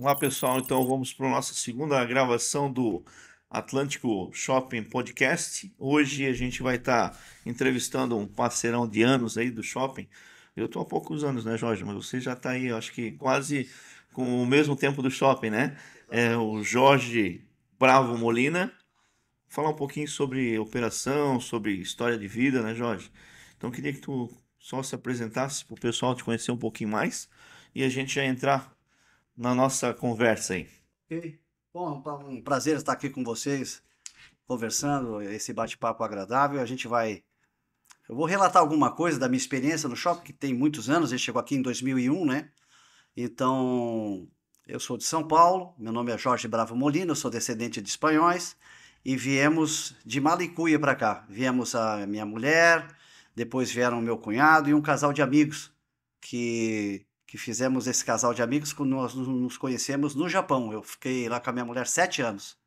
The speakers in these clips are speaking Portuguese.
Olá pessoal, então vamos para a nossa segunda gravação do Atlântico Shopping Podcast. Hoje a gente vai estar entrevistando um parceirão de anos aí do shopping. Eu estou há poucos anos, né, Jorge? Mas você já está aí, eu acho que quase com o mesmo tempo do shopping, né? É o Jorge Bravo Molina. Falar um pouquinho sobre operação, sobre história de vida, né, Jorge? Então queria que tu só se apresentasse para o pessoal te conhecer um pouquinho mais e a gente já entrar na nossa conversa aí. Ok. Bom, é um prazer estar aqui com vocês, conversando, esse bate-papo agradável. Eu vou relatar alguma coisa da minha experiência no shopping, que tem muitos anos, ele chegou aqui em 2001, né? Então, eu sou de São Paulo, meu nome é Jorge Bravo Molina, eu sou descendente de espanhóis e viemos de Malicuia para cá. Viemos a minha mulher, depois vieram o meu cunhado e um casal de amigos que fizemos esse casal de amigos quando nós nos conhecemos no Japão. Eu fiquei lá com a minha mulher 7 anos.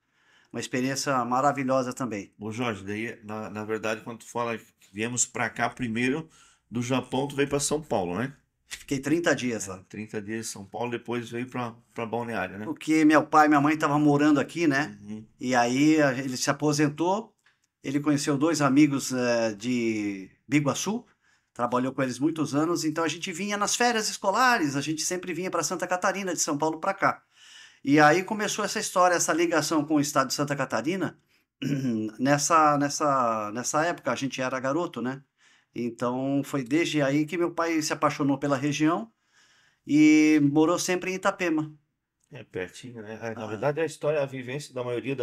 Uma experiência maravilhosa também. Ô Jorge, daí na verdade quando tu fala que viemos pra cá primeiro do Japão, tu veio pra São Paulo, né? Fiquei 30 dias É, lá. 30 dias em São Paulo, depois veio pra Balneário, né? Porque meu pai e minha mãe estavam morando aqui, né? Uhum. E aí ele se aposentou. Ele conheceu dois amigos de Biguaçu, trabalhou com eles muitos anos. Então a gente vinha nas férias escolares, a gente sempre vinha para Santa Catarina, de São Paulo para cá. E aí começou essa história, essa ligação com o estado de Santa Catarina. Nessa época a gente era garoto, né? Então foi desde aí que meu pai se apaixonou pela região e morou sempre em Itapema. É pertinho, né? É, na Ah, verdade, a história, a vivência da maioria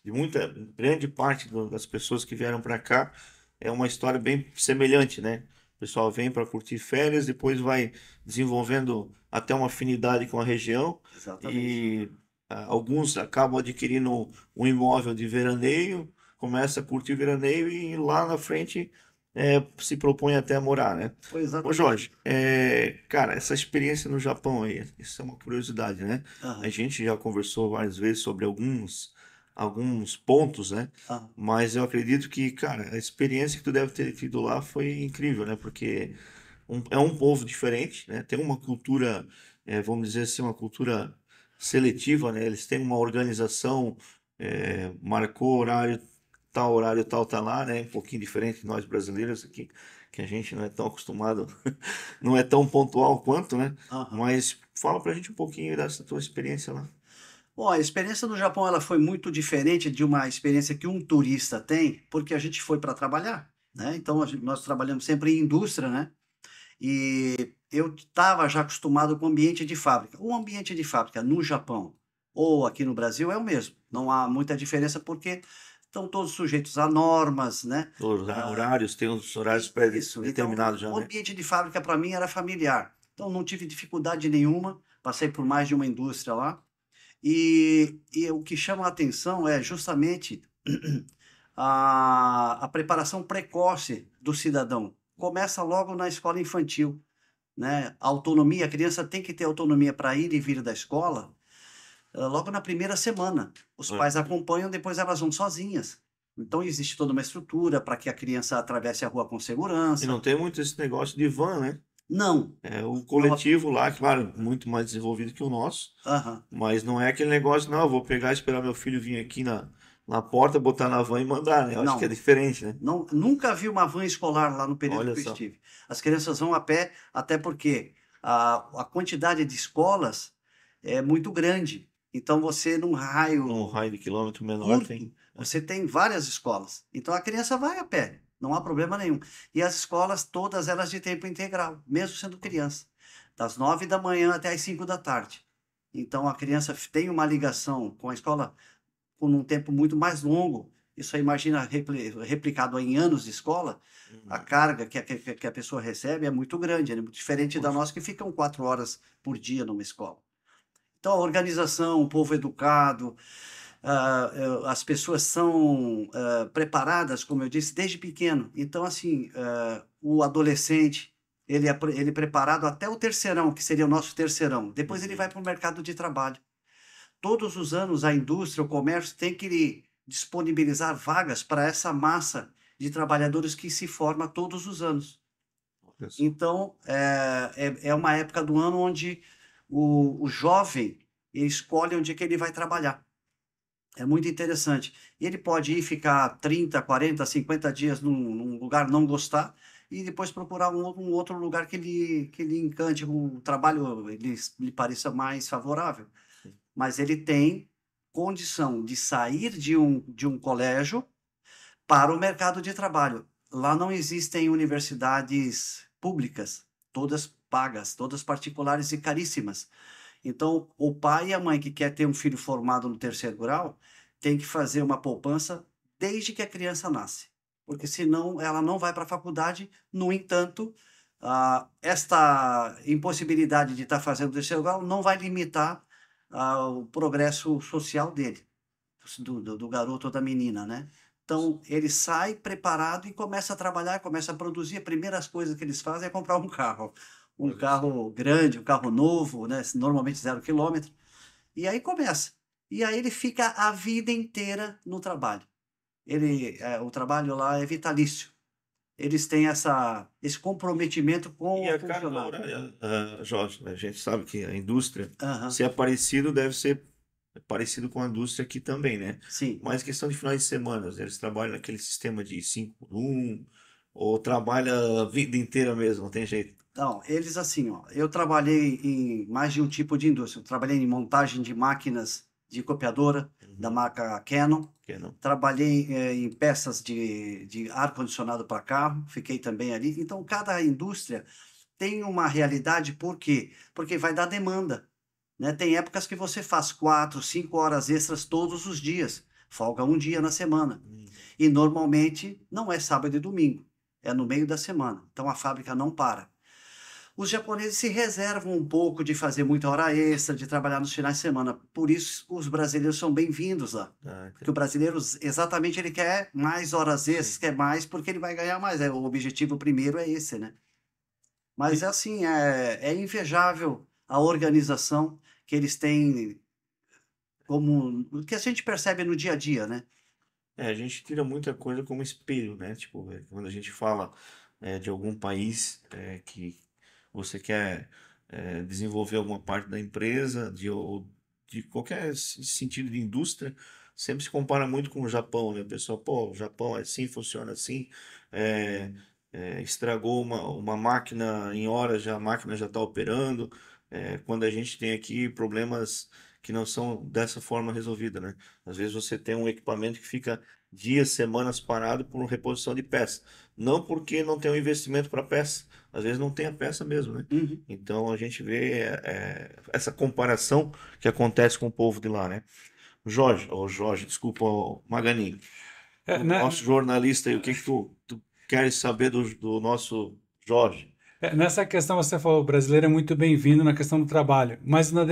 de muita, grande parte das pessoas que vieram para cá é uma história bem semelhante, né? O pessoal vem para curtir férias, depois vai desenvolvendo até uma afinidade com a região exatamente. e alguns acabam adquirindo um imóvel de veraneio, começa a curtir veraneio e lá na frente se propõe até a morar, né? Foi Ô exatamente Jorge, isso. cara, essa experiência no Japão aí, isso é uma curiosidade, né? A Aham, gente já conversou várias vezes sobre alguns pontos, né? aham. Mas eu acredito que, cara, a experiência que tu deve ter tido lá foi incrível, né? Porque é um povo diferente, né? Tem uma cultura, vamos dizer assim, uma cultura seletiva, né? Eles têm uma organização, marcou horário tal tá lá, né? Um pouquinho diferente de nós brasileiros aqui, que a gente não é tão acostumado, não é tão pontual quanto, né? Aham. Mas fala pra gente um pouquinho dessa tua experiência lá. Bom, a experiência no Japão ela foi muito diferente de uma experiência que um turista tem, porque a gente foi para trabalhar, né? Então nós trabalhamos sempre em indústria, né? E eu estava já acostumado com o ambiente de fábrica. O ambiente de fábrica no Japão ou aqui no Brasil é o mesmo. Não há muita diferença porque estão todos sujeitos a normas, né? Os Ah, horários, tem os horários isso. Então, pré-determinados já, o né? ambiente de fábrica para mim era familiar. Então, não tive dificuldade nenhuma. Passei por mais de uma indústria lá. E o que chama a atenção é justamente a preparação precoce do cidadão. Começa logo na escola infantil, né? A autonomia, a criança tem que ter autonomia para ir e vir da escola, logo na primeira semana. Os É. pais acompanham, depois elas vão sozinhas. Então existe toda uma estrutura para que a criança atravesse a rua com E não segurança. tem muito esse negócio de van, né? Não, É o não, coletivo lá, claro, muito mais desenvolvido que o nosso, aham, mas não é aquele negócio, não, eu vou pegar e esperar meu filho vir aqui na porta, botar na van e mandar, né? Eu acho que é não. diferente, né? Não, nunca vi uma van escolar lá no período Olha que eu só, estive. As crianças vão a pé, até porque a quantidade de escolas é muito grande. Então, você, num num raio raio de quilômetro menor curto, tem. você tem várias escolas. Então, a criança vai a pé, não há problema nenhum. E as escolas, todas elas de tempo integral, mesmo sendo criança, das 9 da manhã até as 5 da tarde. Então, a criança tem uma ligação com a escola por um tempo muito mais longo. Isso aí, imagina replicado em anos de escola, a Uhum. carga que a pessoa recebe é muito grande, é muito diferente da Poxa, nossa que ficam 4 horas por dia numa escola. Então, a organização, o povo educado, as pessoas são preparadas, como eu disse, desde pequeno. Então, assim, o adolescente, ele é preparado até o terceirão, que seria o nosso terceirão. Depois ele uhum. vai para o mercado de trabalho. Todos os anos a indústria, o comércio tem que disponibilizar vagas para essa massa de trabalhadores que se forma todos os anos. Olha só. Então, é uma época do ano onde o jovem e escolhe onde é que ele vai trabalhar. É muito interessante. E ele pode ir ficar 30, 40, 50 dias num lugar não gostar e depois procurar um outro lugar que lhe encante, um trabalho lhe pareça mais favorável. Mas ele tem condição de sair de um colégio para o mercado de trabalho. Lá não existem universidades públicas, todas pagas, todas particulares e caríssimas. Então, o pai e a mãe que quer ter um filho formado no terceiro grau tem que fazer uma poupança desde que a criança nasce, porque senão ela não vai para a faculdade. No entanto, esta impossibilidade de estar fazendo o terceiro grau não vai limitar o progresso social dele, do garoto ou da menina, né? Então, ele sai preparado e começa a trabalhar, começa a produzir. As primeiras coisas que eles fazem é comprar um carro. Um Olha só. carro grande, um carro novo, né? Normalmente 0 km. E aí começa. E aí ele fica a vida inteira no trabalho. O trabalho lá é vitalício. Eles têm esse comprometimento com E o a carga funcionário. horária, Jorge, a gente sabe que a indústria, Aham, se é parecido, deve ser parecido com a indústria aqui também, né? sim. Mas questão de finais de semana, eles trabalham naquele sistema de 5 por 1, ou trabalha a vida inteira mesmo, não tem jeito. Então, eles assim, ó, eu trabalhei em mais de um tipo de indústria. Eu trabalhei em montagem de máquinas de copiadora da Uhum. marca Canon. Que não. Trabalhei em peças de ar-condicionado para carro, fiquei também ali. Então, cada indústria tem uma realidade, por quê? Porque vai dar demanda, né? Tem épocas que você faz 4, 5 horas extras todos os dias, folga um dia na semana. Hum. E normalmente não é sábado e domingo, é no meio da semana. Então a fábrica não para. Os japoneses se reservam um pouco de fazer muita hora extra, de trabalhar nos finais de semana. Por isso, os brasileiros são bem-vindos lá. Porque o Entendi. brasileiro, exatamente, ele quer mais horas extras, Sim. quer mais, porque ele vai ganhar mais. O objetivo primeiro é esse, né? Mas E, é assim, é invejável a organização que eles têm, como o que a gente percebe no dia a dia, né? a gente tira muita coisa como espelho, né? Tipo, quando a gente fala de algum país que você quer desenvolver alguma parte da empresa, ou de qualquer sentido de indústria, sempre se compara muito com o Japão, né? O pessoal, pô, o Japão é assim, funciona assim, é, estragou uma máquina em horas, já a máquina já está operando, quando a gente tem aqui problemas que não são dessa forma resolvida, né? Às vezes você tem um equipamento que fica dias, semanas parado por reposição de peça. Não porque não tem um investimento para peça, às vezes não tem a peça mesmo, né? Uhum. Então a gente vê essa comparação que acontece com o povo de lá, né? Jorge, desculpa, Maganinho, É, o nosso jornalista aí, o que que tu queres saber do nosso Jorge? nessa questão você falou, o brasileiro é muito bem-vindo na questão do trabalho, mas no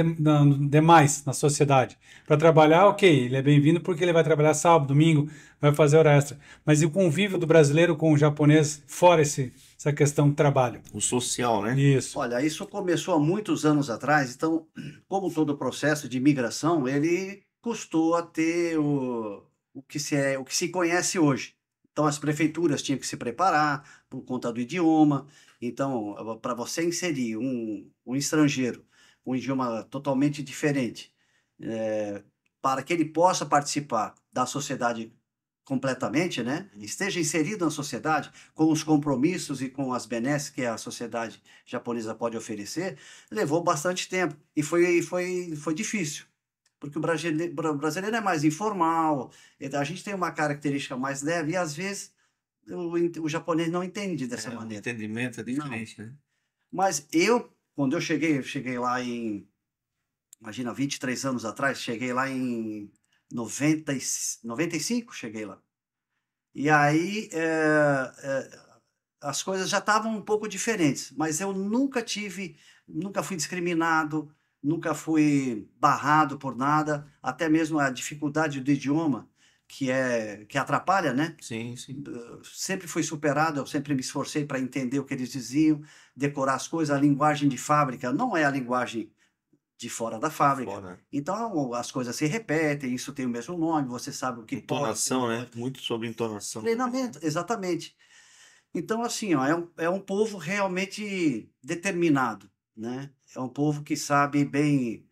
demais, na sociedade. Para trabalhar, ok, ele é bem-vindo porque ele vai trabalhar sábado, domingo, vai fazer hora extra. Mas e o convívio do brasileiro com o japonês, fora essa questão do trabalho? O social, né? Isso. Olha, isso começou há muitos anos atrás, então, como todo processo de migração, ele custou a ter o que se conhece hoje. Então, as prefeituras tinham que se preparar por conta do idioma. Então, para você inserir um estrangeiro, um idioma totalmente diferente, eh, para que ele possa participar da sociedade completamente, né? Esteja inserido na sociedade, com os compromissos e com as benesses que a sociedade japonesa pode oferecer, levou bastante tempo e foi difícil, porque o brasileiro é mais informal, a gente tem uma característica mais leve e às vezes o japonês não entende dessa O maneira. entendimento é Não. diferente, né? Mas quando eu cheguei lá imagina, 23 anos atrás, cheguei lá em 95, cheguei lá. E aí as coisas já estavam um pouco diferentes, mas eu nunca fui discriminado, nunca fui barrado por nada, até mesmo a dificuldade do idioma, que atrapalha, né? Sim, sim. Sempre fui superado, eu sempre me esforcei para entender o que eles diziam, decorar as coisas, a linguagem de fábrica não é a linguagem de fora da fábrica. Fora. Então as coisas se repetem, isso tem o mesmo nome, você sabe o que pode, o que não Entonação, né? pode. Muito sobre entonação. Treinamento, exatamente. Então, assim, ó, é um povo realmente determinado, né? É um povo que sabe bem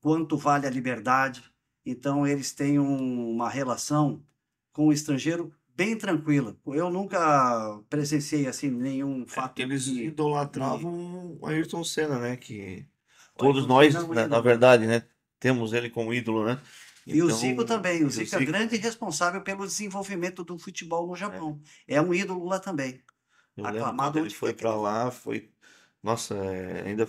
quanto vale a liberdade. Então, eles têm uma relação com o estrangeiro bem tranquila. Eu nunca presenciei assim nenhum fato Eles de idolatravam o Ayrton Senna, né? Que o todos Ayrton Senna é nós, um na ídolo. verdade, né? Temos ele como ídolo, né? E o Zico Então, também. O e o Zico é Zico, grande responsável pelo desenvolvimento do futebol no né? Japão. É um ídolo lá também. Eu lembro quando Aclamado ele onde foi quer que para ele vá. lá, foi. Nossa, ainda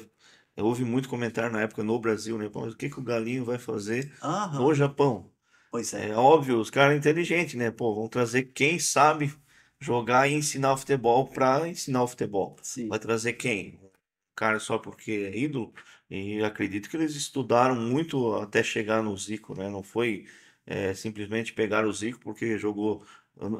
houve muito comentário na época no Brasil, né? Pô, mas o que que o Galinho vai fazer no Aham, Japão? pois é. É óbvio, os caras inteligentes, né? Pô, vão trazer quem sabe jogar e ensinar o futebol pra ensinar o futebol. Vai Sim, trazer quem? Um cara só porque é ídolo? E acredito que eles estudaram muito até chegar no Zico, né? Não foi simplesmente pegar o Zico porque jogou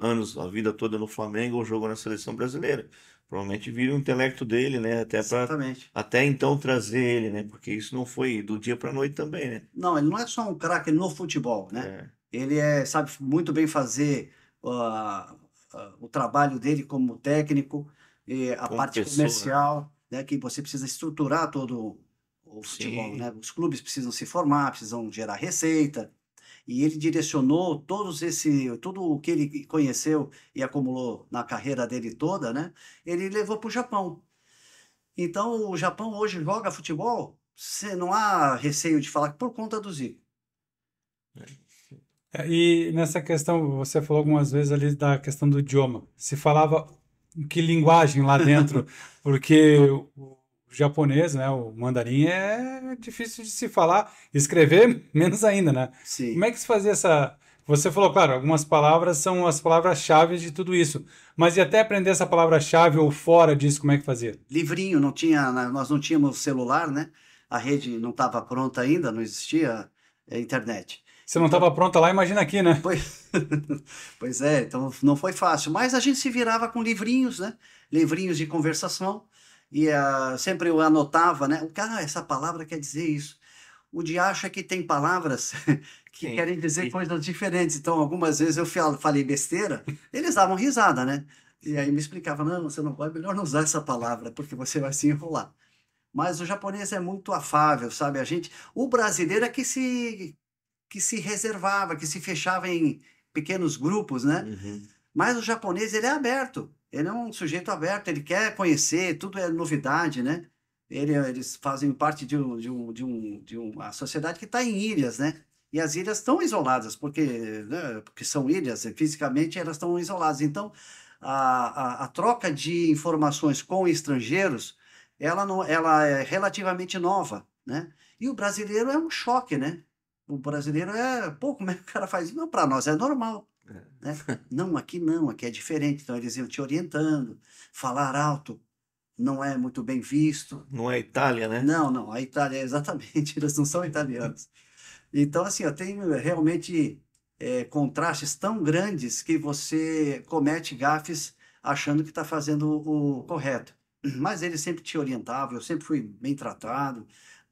anos, a vida toda no Flamengo ou jogou na seleção brasileira. Provavelmente viram o intelecto dele, né? Até para exatamente. até então trazer ele, né? Porque isso não foi do dia para noite também, né? Não, ele não é só um craque no futebol, né? É, Ele sabe muito bem fazer o trabalho dele como técnico, e a como parte pessoa, né? comercial, né? Que você precisa estruturar todo o futebol, Sim. né? Os clubes precisam se formar, precisam gerar receita. E ele direcionou tudo o que ele conheceu e acumulou na carreira dele toda, né? Ele levou para o Japão. Então, o Japão hoje joga futebol, não há receio de falar que por conta do Zico. E nessa questão, você falou algumas vezes ali da questão do idioma. Se falava em que linguagem lá dentro, porque o japonês, né, o mandarim é difícil de se falar, escrever menos ainda, né? Como Sim. é que se fazia essa... Você falou, claro, algumas palavras são as palavras-chave de tudo isso, mas e até aprender essa palavra-chave ou fora disso, como é que fazia? Livrinho, não tinha, nós não tínhamos celular, né? A rede não estava pronta ainda, não existia internet. Se não Então, estava pronta lá, imagina aqui, né? pois, pois é, então não foi fácil. Mas a gente se virava com livrinhos, né? Livrinhos de conversação. E sempre eu anotava, né? O cara, essa palavra quer dizer isso. O diacho é que tem palavras que Sim. querem dizer coisas diferentes. Então, algumas vezes eu falei besteira, eles davam risada, né? E aí me explicavam, não, você não pode, melhor não usar essa palavra, porque você vai se enrolar. Mas o japonês é muito afável, sabe? O brasileiro é que se reservava, que se fechava em pequenos grupos, né? Uhum. Mas o japonês, ele é aberto. Ele é um sujeito aberto, ele quer conhecer, tudo é novidade, né? Eles fazem parte de uma sociedade que está em ilhas, né? E as ilhas estão isoladas, porque são ilhas, e fisicamente elas estão isoladas. Então, a troca de informações com estrangeiros, ela, não, ela é relativamente nova, né? E o brasileiro é um choque, né? O brasileiro pô, como é que o cara faz isso? Não, para nós é normal, né? Não, aqui é diferente. Então eles iam te orientando. Falar alto não é muito bem visto. Não é Itália, né? Não, não, a Itália, exatamente, eles não são italianos. Então, assim, eu tenho realmente contrastes tão grandes que você comete gafes achando que está fazendo o correto. Mas eles sempre te orientavam, eu sempre fui bem tratado.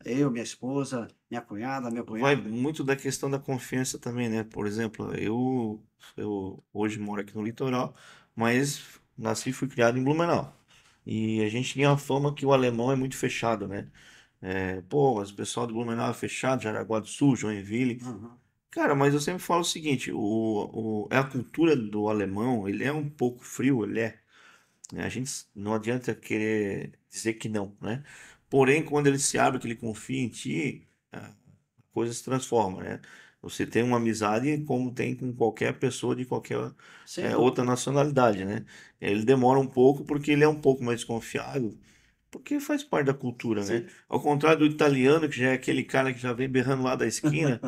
Eu, minha esposa, minha cunhada, meu Vai cunhado. muito da questão da confiança também, né? Por exemplo, eu hoje moro aqui no litoral, mas nasci e fui criado em Blumenau. E a gente tinha a fama que o alemão é muito fechado, né? Pô, mas o pessoal de Blumenau é fechado, Jaraguá do Sul, Joinville. Uhum. Cara, mas eu sempre falo o seguinte, a cultura do alemão, ele é um pouco frio, ele é. Né? A gente não adianta querer dizer que não, né? Porém, quando ele se abre, que ele confia em ti, a coisa se transforma, né? Você tem uma amizade como tem com qualquer pessoa de qualquer Sem outra dúvida. nacionalidade, né? Ele demora um pouco porque ele é um pouco mais desconfiado, porque faz parte da cultura, né? Sim. Ao contrário do italiano, que já é aquele cara que já vem berrando lá da esquina,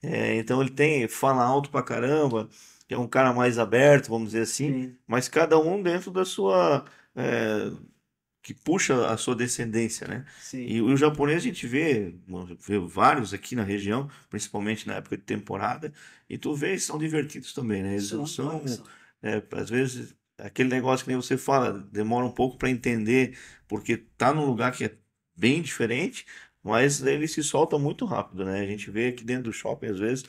então ele fala alto pra caramba, é um cara mais aberto, vamos dizer assim, Sim, mas cada um dentro da sua, é, que puxa a sua descendência, né? sim. E o japonês a gente vê vários aqui na região, principalmente na época de temporada, e tu vê, eles são divertidos também, né? Eles não São, claro que são, são. às vezes, aquele negócio que nem você fala, demora um pouco para entender, porque tá num lugar que é bem diferente, mas ele se solta muito rápido, né? A gente vê aqui dentro do shopping, às vezes,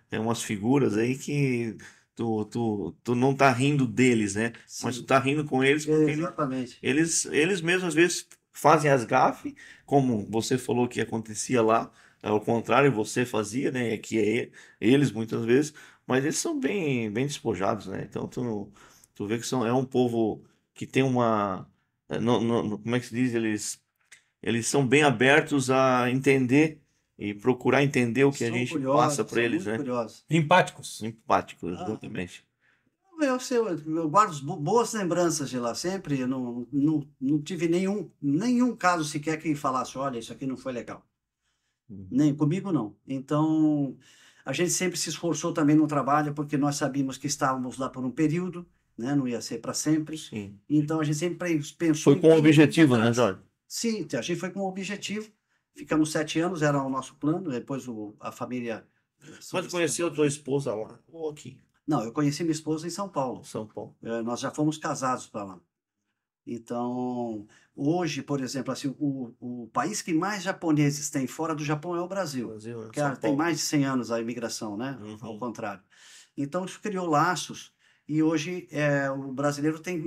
tem umas figuras aí que tu não tá rindo deles, né? Mas tu Sim, tá rindo com eles porque exatamente. eles mesmos às vezes fazem as gafes, como você falou que acontecia lá, ao contrário, você fazia, né? Que é eles muitas vezes, mas eles são bem despojados, né? Então tu vê que é um povo que tem uma, como é que se diz? Eles são bem abertos a entender e procurar entender o que a São gente passa curiosos, para são eles, muito né? curiosos. Empáticos. Empáticos, Ah, exatamente. eu guardo boas lembranças de lá sempre. Eu não tive nenhum caso sequer que falasse, olha, isso aqui não foi legal. Uhum. Nem comigo, não. Então, a gente sempre se esforçou também no trabalho, porque nós sabíamos que estávamos lá por um período, né? Não ia ser para sempre. Sim. Então, a gente sempre pensou Foi em com o tudo por objetivo, né, trás. Jorge? Sim, a gente foi com um objetivo. Ficamos 7 anos, era o nosso plano. Depois a família Mas conheceu a tua esposa lá ou aqui, Não, eu conheci minha esposa em São em Paulo. São Paulo? Nós já fomos casados para lá. Então, hoje, por exemplo, assim, o país que mais japoneses tem fora do Japão é o Brasil. Brasil, né? Porque São tem Paulo. mais de 100 anos a imigração, né? Ao Uhum. contrário. Então, isso criou laços. E hoje o brasileiro tem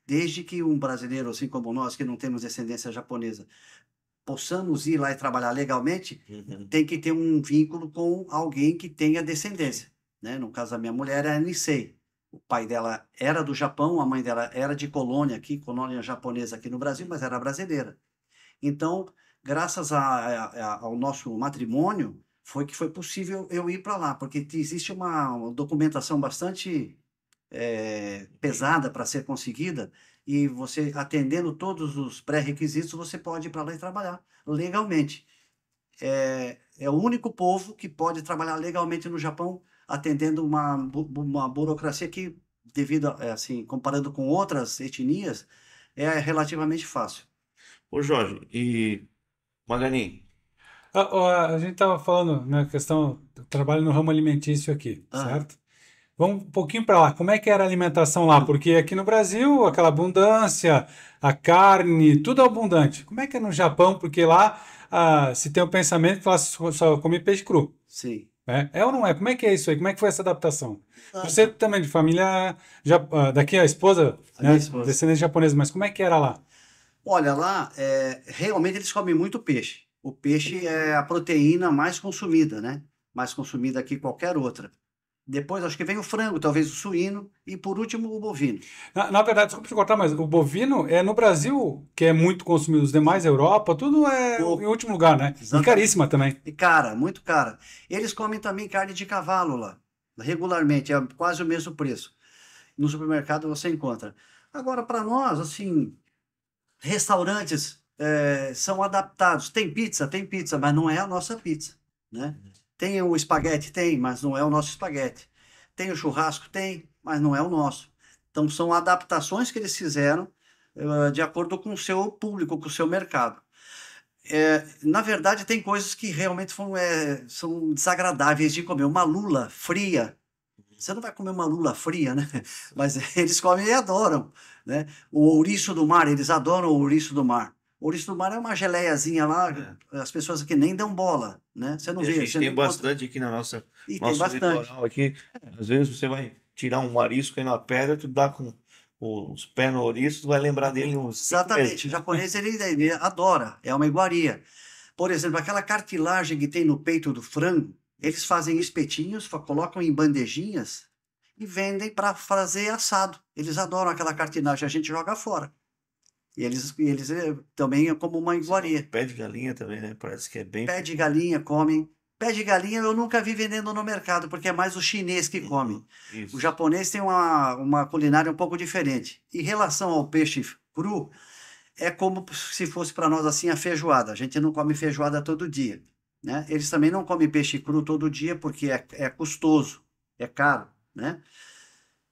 desde que um brasileiro, assim como nós, que não temos descendência japonesa, possamos ir lá e trabalhar legalmente, Uhum. tem que ter um vínculo com alguém que tenha descendência, né? No caso, a minha mulher é a Nisei. O pai dela era do Japão, a mãe dela era de colônia aqui, colônia japonesa aqui no Brasil, mas era brasileira. Então, graças ao nosso matrimônio, foi que foi possível eu ir para lá, porque existe uma documentação bastante pesada para ser conseguida, e você, atendendo todos os pré-requisitos, você pode ir para lá e trabalhar legalmente. É o único povo que pode trabalhar legalmente no Japão, atendendo uma burocracia que, devido assim, comparando com outras etnias, é relativamente fácil. Ô Jorge, e Maganin, A gente estava falando na questão do trabalho no ramo alimentício aqui, Aham. certo? Vamos um pouquinho para lá. Como é que era a alimentação lá? Porque aqui no Brasil, aquela abundância, a carne, tudo abundante. Como é que é no Japão? Porque lá se tem o pensamento que lá só come peixe cru. Sim. Né? É ou não é? Como é que é isso aí? Como é que foi essa adaptação? Ah, Você também de família, daqui a esposa, a minha né, esposa. descendente japonesa, mas como é que era lá? Olha, lá, realmente eles comem muito peixe. O peixe é a proteína mais consumida, né? Mais consumida que qualquer outra. Depois, acho que vem o frango, talvez o suíno, e por último, o bovino. Na verdade, desculpa te cortar, mas o bovino é no Brasil que é muito consumido, os demais, Europa, tudo é em Pouco, último lugar, né? E exatamente. caríssima também. E cara, muito cara. Eles comem também carne de cavalo lá, regularmente, é quase o mesmo preço. No supermercado você encontra. Agora, para nós, assim, restaurantes são adaptados. Tem pizza, mas não é a nossa pizza, né? Tem o espaguete? Tem, mas não é o nosso espaguete. Tem o churrasco? Tem, mas não é o nosso. Então, são adaptações que eles fizeram de acordo com o seu público, com o seu mercado. Na verdade, tem coisas que realmente são desagradáveis de comer. Uma lula fria. Você não vai comer uma lula fria, né? Mas eles comem e adoram, né? O ouriço do mar, eles adoram o ouriço do mar. O ouriço do mar é uma geleiazinha lá, é, as pessoas aqui nem dão bola, né? Você não e a vê, gente você não tem encontra. bastante aqui na E tem nosso bastante. litoral aqui. Às vezes você vai tirar um marisco aí na pedra, tu dá com os pés no ouriço, tu vai lembrar dele uns 5 meses. Exatamente. O japonês, ele adora, é uma iguaria. Por exemplo, aquela cartilagem que tem no peito do frango, eles fazem espetinhos, colocam em bandejinhas e vendem para fazer assado. Eles adoram aquela cartilagem, a gente joga fora. E eles também é como uma iguaria. Pé de galinha também, né? Parece que é bem. Pé de galinha comem. Pé de galinha eu nunca vi vendendo no mercado, porque é mais o chinês que come. O Isso. japonês tem uma culinária um pouco diferente. Em relação ao peixe cru, é como se fosse para nós assim a feijoada. A gente não come feijoada todo dia, né? Eles também não comem peixe cru todo dia porque é custoso, é caro, né?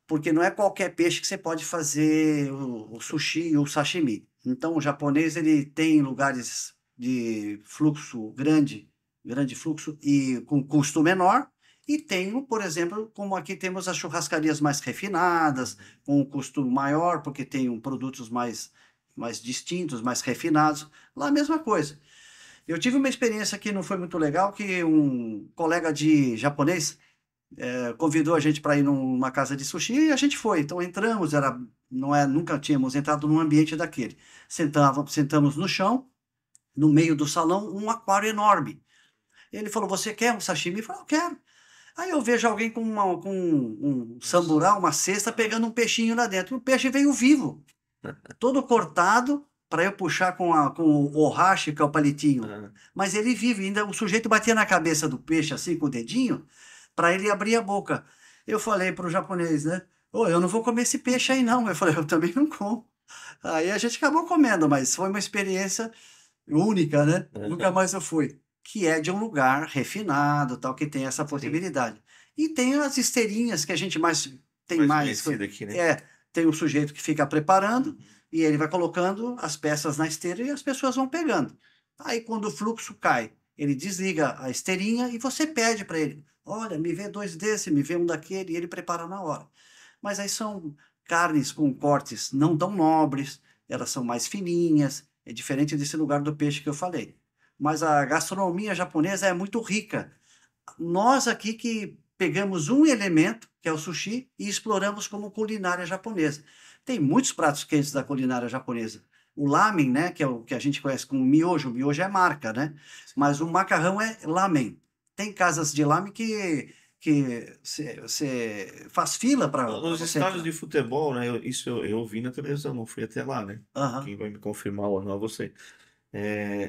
Porque não é qualquer peixe que você pode fazer o sushi e o sashimi. Então, o japonês ele tem lugares de fluxo grande, grande fluxo e com custo menor. E tem, por exemplo, como aqui temos as churrascarias mais refinadas, com um custo maior, porque tem produtos mais distintos, mais refinados. Lá a mesma coisa. Eu tive uma experiência que não foi muito legal, que um colega de japonês convidou a gente para ir numa casa de sushi e a gente foi. Então entramos, nunca tínhamos entrado num ambiente daquele. Sentamos no chão, no meio do salão, um aquário enorme. Ele falou, você quer um sashimi? Eu falei, eu quero. Aí eu vejo alguém com um samburá, uma cesta, pegando um peixinho lá dentro. O peixe veio vivo, todo cortado, para eu puxar com o ohashi, que é o palitinho. Ah, Mas ele vive, ainda o sujeito batia na cabeça do peixe assim com o dedinho, para ele abrir a boca. Eu falei para o japonês, né? Ô, eu não vou comer esse peixe aí não. Eu falei, eu também não como. Aí a gente acabou comendo, mas foi uma experiência única, né? Nunca mais eu fui. Que é de um lugar refinado, tal, que tem essa possibilidade. E tem as esteirinhas que a gente tem mais mais. conhecido aqui, né? Tem o sujeito que fica preparando e ele vai colocando as peças na esteira e as pessoas vão pegando. Aí quando o fluxo cai, ele desliga a esteirinha e você pede para ele, olha, me vê 2 desse, me vê um daquele, e ele prepara na hora. Mas aí são carnes com cortes não tão nobres, elas são mais fininhas, é diferente desse lugar do peixe que eu falei. Mas a gastronomia japonesa é muito rica. Nós aqui que pegamos um elemento, que é o sushi, e exploramos como culinária japonesa. Tem muitos pratos quentes da culinária japonesa. O lamen, né, que é o que a gente conhece como miojo. O miojo é marca, né? Mas o macarrão é lamen. Tem casas de lamen que você faz fila para Nos você estádios entrar. de futebol, né? Isso eu vi na televisão, não fui até lá, né? Aham. Quem vai me confirmar ou não é você.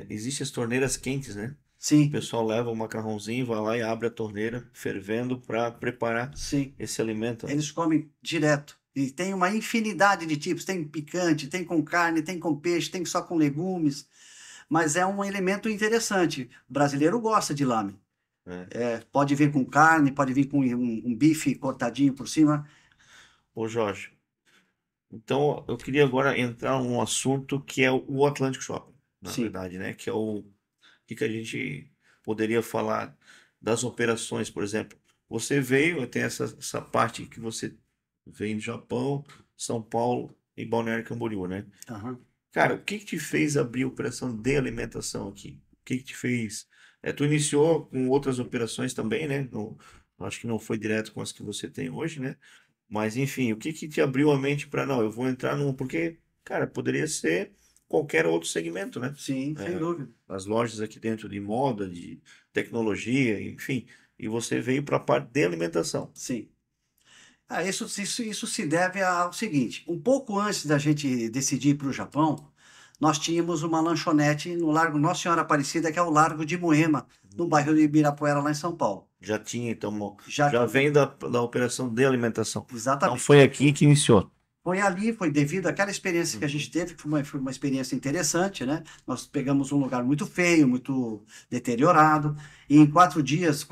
Existem as torneiras quentes, né? O Sim, pessoal leva o macarrãozinho, vai lá e abre a torneira, fervendo para preparar sim. esse alimento, né? Eles comem direto. E tem uma infinidade de tipos. Tem picante, tem com carne, tem com peixe, tem só com legumes. Mas é um elemento interessante. O brasileiro gosta de lamen. É. Pode vir com carne, pode vir com um bife cortadinho por cima. Ô Jorge, então eu queria agora entrar num assunto que é o Atlântico Shopping, na Sim, verdade, né? Que é o que a gente poderia falar das operações, por exemplo. Você veio, tem essa parte que você veio do Japão, São Paulo e Balneário Camboriú, né? aham. Cara, o que te fez abrir a operação de alimentação aqui? O que te fez? Tu iniciou com outras operações também, né? Acho que não foi direto com as que você tem hoje, né? Mas enfim, o que te abriu a mente para não? Eu vou entrar num. Porque, cara, poderia ser qualquer outro segmento, né? Sim, sem É, dúvida. as lojas aqui dentro de moda, de tecnologia, enfim. E você veio para a parte de alimentação. Sim. Isso se deve ao seguinte: um pouco antes da gente decidir ir para o Japão, nós tínhamos uma lanchonete no Largo Nossa Senhora Aparecida, que é o Largo de Moema, no bairro de Ibirapuera, lá em São Paulo. Já tinha, então, Já já tinha. vem da operação de alimentação. Então Exatamente. foi aqui que iniciou. Foi ali, foi devido àquela experiência que a gente teve, que foi uma experiência interessante, né? Nós pegamos um lugar muito feio, muito deteriorado, e em 4 dias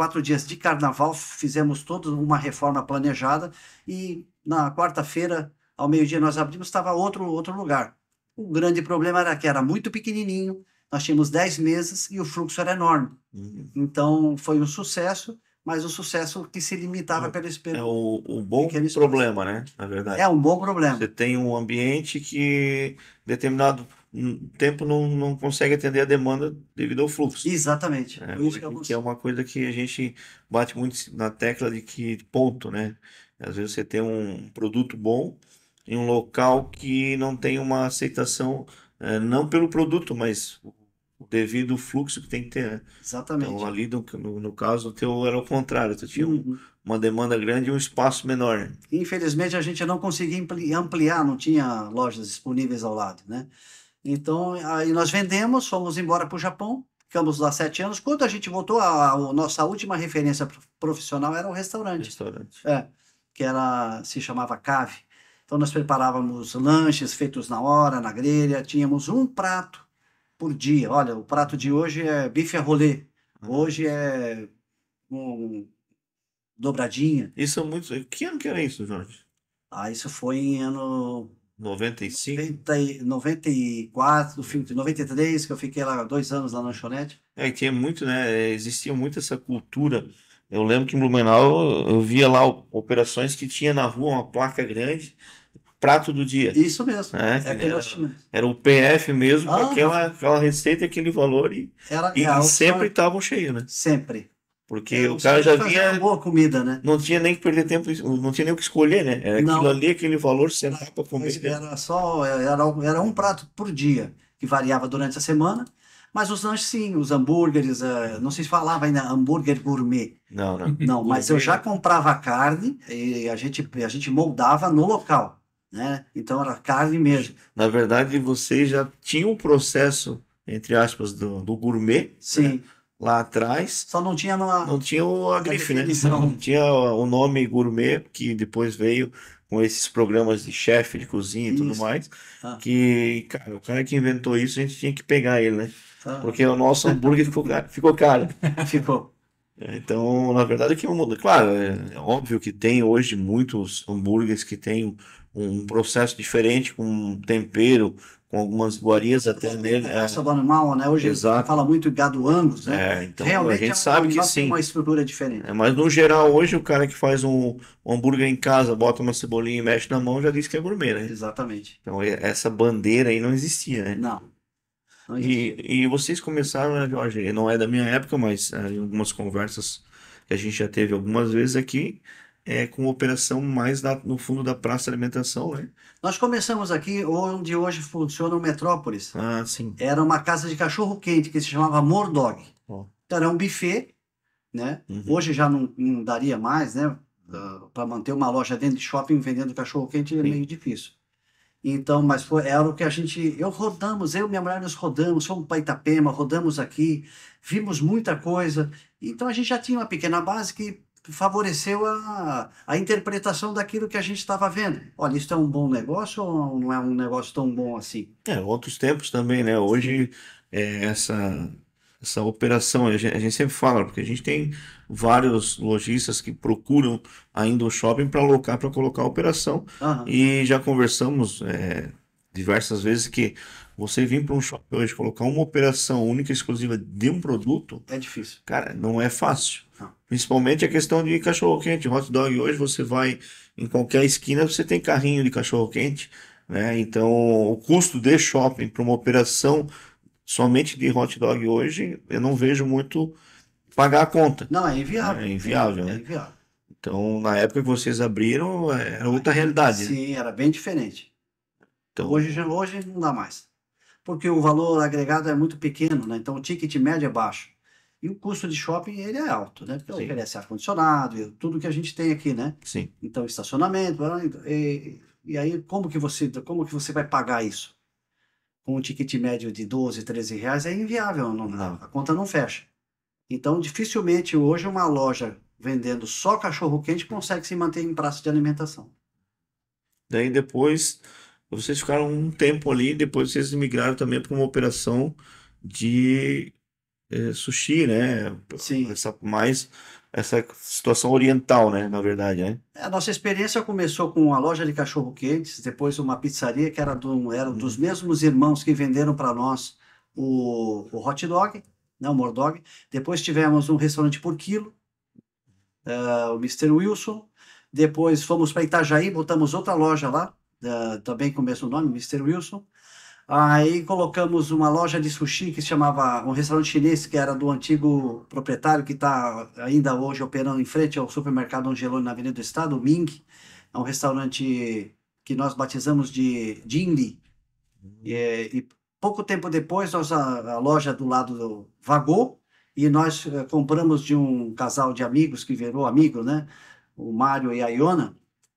de carnaval, fizemos toda uma reforma planejada, e na quarta-feira, ao meio-dia, nós abrimos, estava outro lugar. O grande problema era que era muito pequenininho, nós tínhamos 10 mesas e o fluxo era enorme. Uhum. Então, foi um sucesso, mas um sucesso que se limitava pelo É o bom pequeno espaço. problema, né? Na verdade. É um bom problema. Você tem um ambiente que determinado tempo não consegue atender a demanda devido ao fluxo. Exatamente. Né? Foi isso que eu Que é uma coisa que a gente bate muito na tecla de que ponto, né? Às vezes você tem um produto bom em um local que não tem uma aceitação, não pelo produto, mas o devido fluxo que tem que ter, né? Então, Exatamente. ali no caso, o teu era o contrário, tu tinha Uhum. uma demanda grande e um espaço menor, né? Infelizmente, a gente não conseguia ampliar, não tinha lojas disponíveis ao lado, né? Então, aí nós vendemos, fomos embora para o Japão, ficamos lá 7 anos. Quando a gente voltou, a nossa última referência profissional era o restaurante, Restaurante. que se chamava Cave. Então, nós preparávamos lanches feitos na hora, na grelha, tínhamos um prato por dia. Olha, o prato de hoje é bife à rolê, hoje é dobradinha. Isso é muito. Que ano que era isso, Jorge? Isso foi em ano 95? 94, no fim de 93, que eu fiquei lá 2 anos na lanchonete. E tinha muito, né? Existia muito essa cultura. Eu lembro que em Blumenau eu via lá operações que tinha na rua uma placa grande, prato do dia. Isso mesmo, Né? é que nós tínhamos. Era o PF mesmo, com Ah, aquela receita, aquele valor, e a sempre opção estavam cheios, né? sempre. Porque A o opção cara de já fazer vinha, uma boa comida, né? não tinha nem que perder tempo, não tinha nem o que escolher, né? Era Não. aquilo ali, aquele valor, sentar para comer. Mas era um prato por dia, que variava durante a semana, Mas os lanches, sim, os hambúrgueres, não sei se falava ainda hambúrguer gourmet. Não, não. Não, mas eu já comprava a carne e a gente moldava no local, né? Então era carne mesmo. Na verdade, vocês já tinham o processo, entre aspas, do gourmet, né? Sim, Lá atrás. só não tinha Não tinha a grife, né? definição. Não tinha o nome gourmet, que depois veio com esses programas de chefe de cozinha e tudo Isso. mais. Ah, Que, cara, o cara que inventou isso, a gente tinha que pegar ele, né? tá. Porque o nosso hambúrguer ficou caro. Ficou. Então, na verdade, que muda. Claro, é óbvio que tem hoje muitos hambúrgueres que têm um processo diferente, com um tempero, com algumas iguarias até nele. Raça do animal, né? Hoje Exato. fala muito em gado Angus, né? Então Realmente a gente um sabe que animal que tem sim. uma estrutura diferente. Mas no geral, hoje, o cara que faz um hambúrguer em casa, bota uma cebolinha e mexe na mão, já diz que é gourmet, né? Exatamente. Então, essa bandeira aí não existia, né? Não, não existe. E vocês começaram, né, Jorge? Não é da minha época, mas em algumas conversas que a gente já teve algumas vezes aqui, com operação mais no fundo da praça de alimentação, né? Nós começamos aqui onde hoje funciona o Metrópolis. Ah, sim. Era uma casa de cachorro-quente que se chamava Mordog. Ó. Então era um buffet, né? Uhum. Hoje já não daria mais, né? Para manter uma loja dentro de shopping vendendo cachorro-quente é Sim. meio difícil. Então, mas era o que eu e minha mulher nós rodamos, fomos para Itapema, rodamos aqui, vimos muita coisa. Então a gente já tinha uma pequena base que favoreceu a interpretação daquilo que a gente estava vendo. Olha, isso é um bom negócio ou não é um negócio tão bom assim? Outros tempos também, né? Hoje, essa operação, a gente sempre fala, porque a gente tem vários lojistas que procuram ainda o shopping para alocar, para colocar a operação. Aham. E já conversamos diversas vezes que você vir para um shopping hoje, colocar uma operação única e exclusiva de um produto, É difícil. cara, não é fácil. Não. Principalmente a questão de cachorro-quente, hot dog. Hoje você vai em qualquer esquina, você tem carrinho de cachorro-quente, né? Então, o custo de shopping para uma operação somente de hot dog hoje, eu não vejo muito pagar a conta. Não, é inviável. É inviável, É né? inviável. Então, na época que vocês abriram, era outra realidade, né? Sim, era bem diferente. Então, Hoje não dá mais. Porque o valor agregado é muito pequeno, né? Então o ticket médio é baixo. E o custo de shopping ele é alto, né? Porque Sim. oferece ar-condicionado, e tudo que a gente tem aqui, né? sim. Então estacionamento, e aí como que você vai pagar isso? Com um ticket médio de 12, 13 reais é inviável, Não. a conta não fecha. Então dificilmente hoje uma loja vendendo só cachorro-quente consegue se manter em praça de alimentação. Daí depois, vocês ficaram um tempo ali, depois vocês migraram também para uma operação de sushi, né? Sim. Essa situação oriental, né? Na verdade, né? A nossa experiência começou com uma loja de cachorro-quentes, depois uma pizzaria que era dos mesmos irmãos que venderam para nós o hot dog, né, o Mordog. Depois tivemos um restaurante por quilo, o Mr. Wilson. Depois fomos para Itajaí, botamos outra loja lá, também com o mesmo nome, Mr. Wilson. Aí colocamos uma loja de sushi que se chamava, um restaurante chinês que era do antigo proprietário que está ainda hoje operando em frente ao supermercado Angelone na Avenida do Estado, o Ming. É um restaurante que nós batizamos de Jinli. E pouco tempo depois a loja do lado vagou e nós compramos de um casal de amigos que virou amigo, né? O Mário e a Iona.